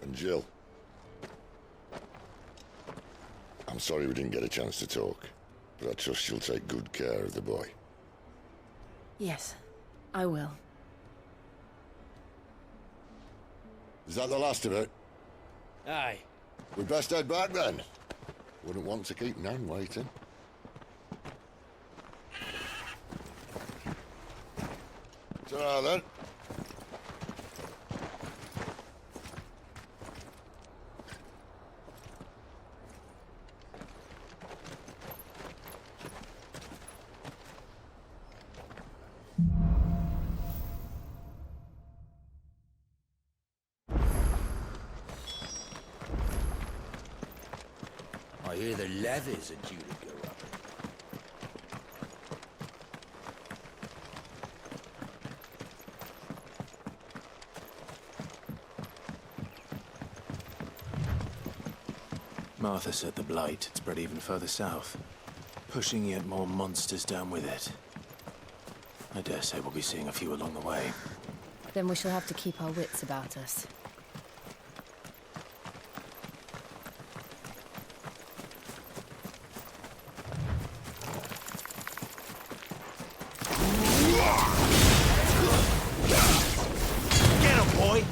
And Jill, I'm sorry we didn't get a chance to talk, but I trust you'll take good care of the boy. Yes, I will. Is that the last of it? Aye. We'd best head back then. Wouldn't want to keep Nan waiting. Ta-ra then. I hear the levies are due to go up. Martha said the blight had spread even further south, pushing yet more monsters down with it. I dare say we'll be seeing a few along the way. Then we shall have to keep our wits about us. Get him, boy!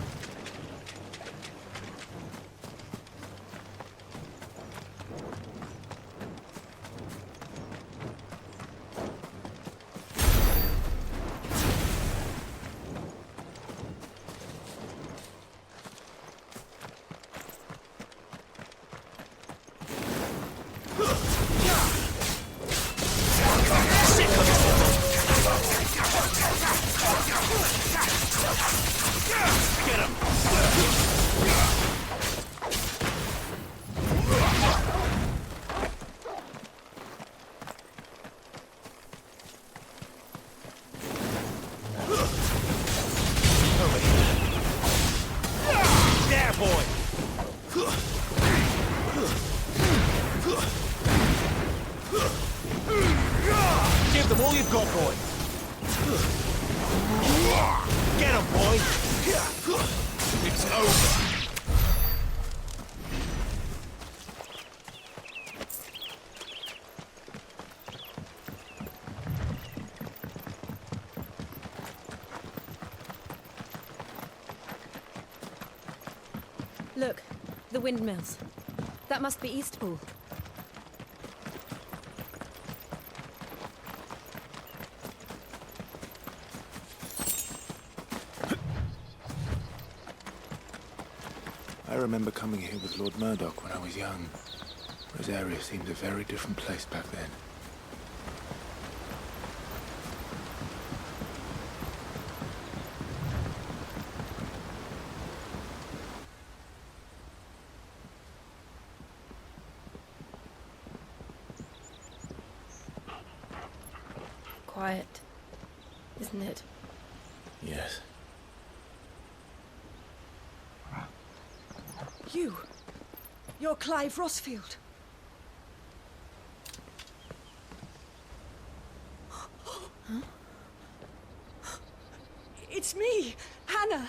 Atta boy! It's over! Look, the windmills. That must be Eastpool. I remember coming here with Lord Murdoch when I was young. This area seemed a very different place back then. Quiet, isn't it? Yes. You're Clive Rossfield. Huh? It's me, Hannah,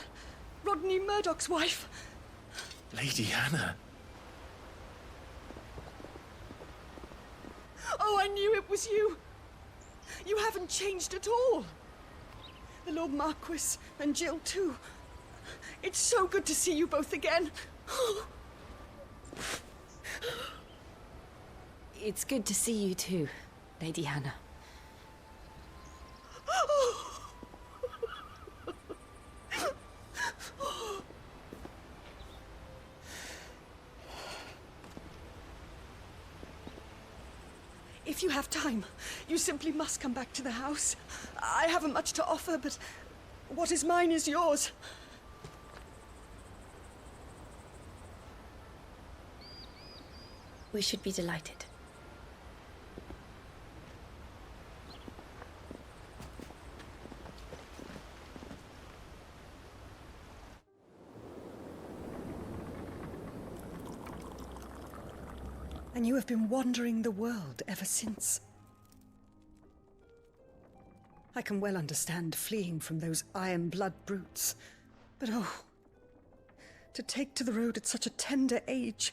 Rodney Murdoch's wife. Lady Hannah. Oh, I knew it was you. You haven't changed at all. The Lord Marquis and Jill too. It's so good to see you both again. It's good to see you too, Lady Hannah. If you have time, you simply must come back to the house. I haven't much to offer, but what is mine is yours. We should be delighted. And you have been wandering the world ever since. I can well understand fleeing from those iron-blood brutes, but oh, to take to the road at such a tender age.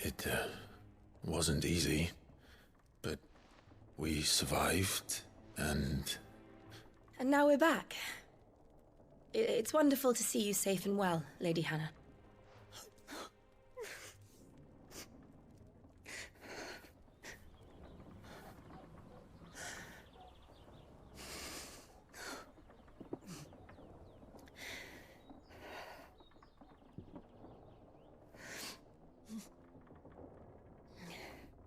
It wasn't easy, but we survived, and... And now we're back. It's wonderful to see you safe and well, Lady Hannah.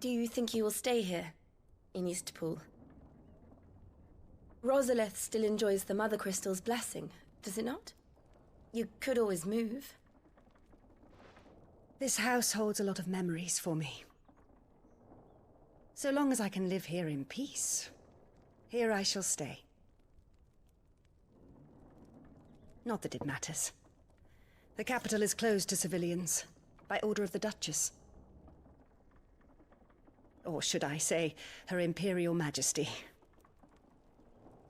Do you think you will stay here, in Eastpool? Rosalith still enjoys the Mothercrystals' blessing, does it not? You could always move. This house holds a lot of memories for me. So long as I can live here in peace, here I shall stay. Not that it matters. The capital is closed to civilians, by order of the Duchess. Or should I say, Her Imperial Majesty.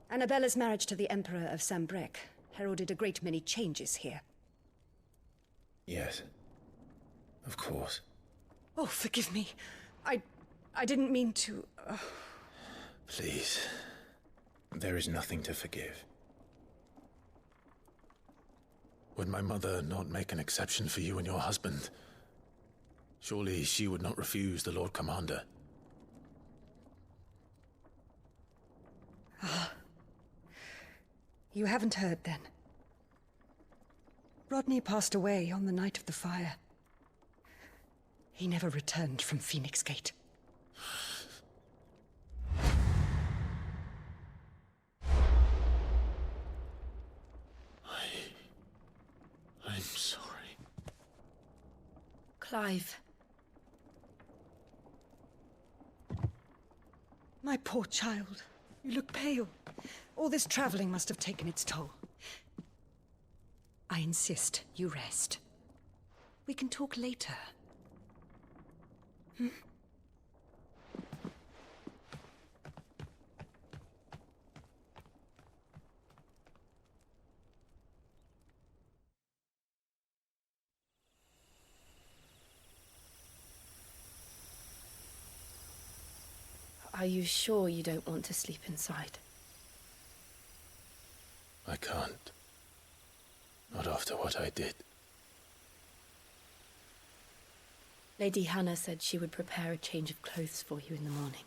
Annabella's marriage to the Emperor of Sambrec heralded a great many changes here. Yes. Of course. Oh, forgive me. I didn't mean to... Please. There is nothing to forgive. Would my mother not make an exception for you and your husband? Surely she would not refuse the Lord Commander. Ah. You haven't heard, then. Rodney passed away on the night of the fire. He never returned from Phoenix Gate. I'm sorry. Clive. My poor child. You look pale. All this traveling must have taken its toll. I insist you rest. We can talk later. Hmm? Are you sure you don't want to sleep inside? I can't. Not after what I did. Lady Hannah said she would prepare a change of clothes for you in the morning.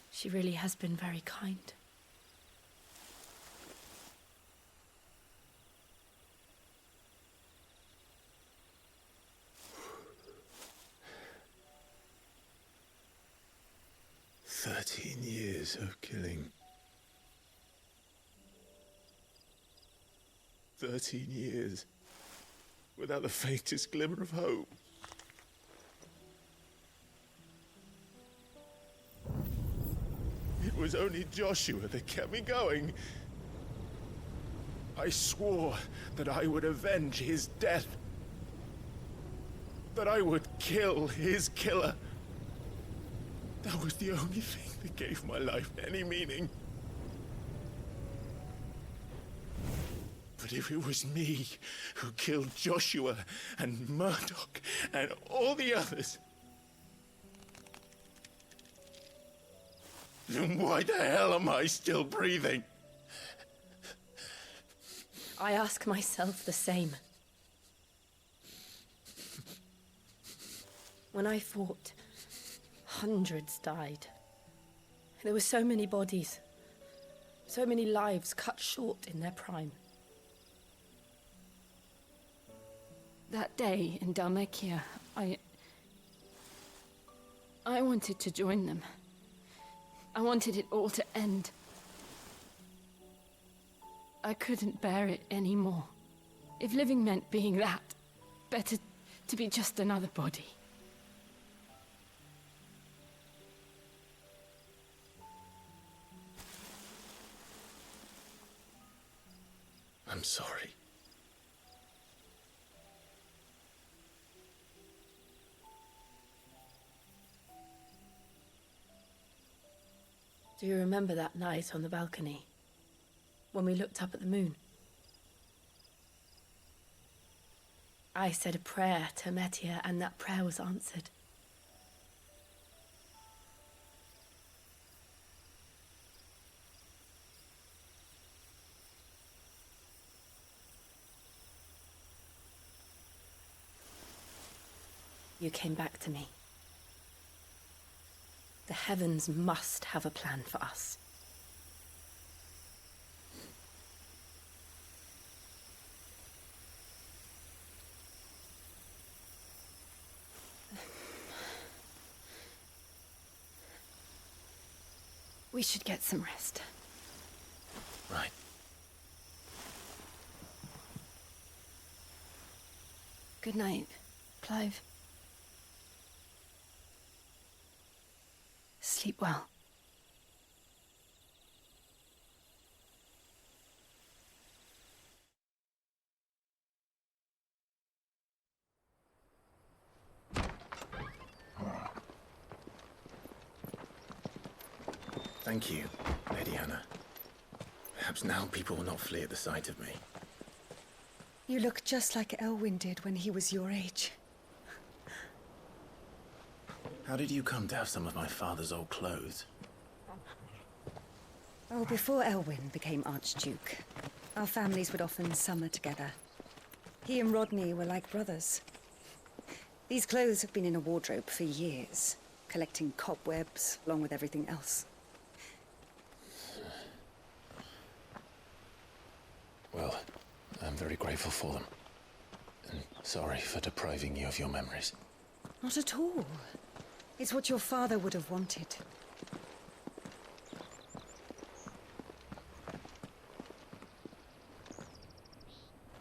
She really has been very kind. Years of killing. 13 years without the faintest glimmer of hope. It was only Joshua that kept me going. I swore that I would avenge his death. That I would kill his killer. That was the only thing that gave my life any meaning. But if it was me who killed Joshua and Murdoch and all the others, then why the hell am I still breathing? I ask myself the same. When I fought, hundreds died. There were so many bodies, so many lives cut short in their prime. That day in Dalmekia, I wanted to join them. I wanted it all to end. I couldn't bear it anymore. If living meant being that, better to be just another body. I'm sorry. Do you remember that night on the balcony, when we looked up at the moon? I said a prayer to Metia, and that prayer was answered. You came back to me. The heavens must have a plan for us. We should get some rest. Right. Good night, Clive. Sleep well. Thank you, Lady Hannah. Perhaps now people will not flee at the sight of me. You look just like Elwyn did when he was your age. How did you come to have some of my father's old clothes? Oh, before Elwyn became Archduke, our families would often summer together. He and Rodney were like brothers. These clothes have been in a wardrobe for years, collecting cobwebs along with everything else. Well, I'm very grateful for them. And sorry for depriving you of your memories. Not at all. It's what your father would have wanted.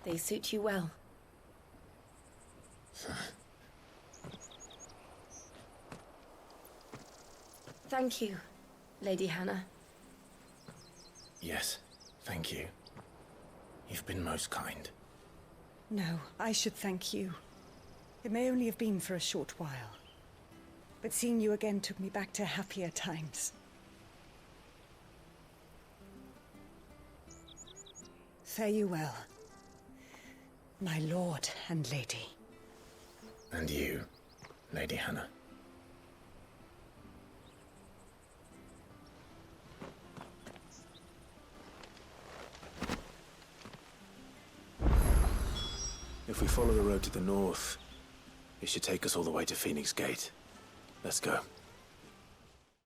They suit you well. Thank you, Lady Hannah. Yes, thank you. You've been most kind. No, I should thank you. It may only have been for a short while, but seeing you again took me back to happier times. Fare you well, my lord and lady. And you, Lady Hannah. If we follow the road to the north, it should take us all the way to Phoenix Gate. Let's go.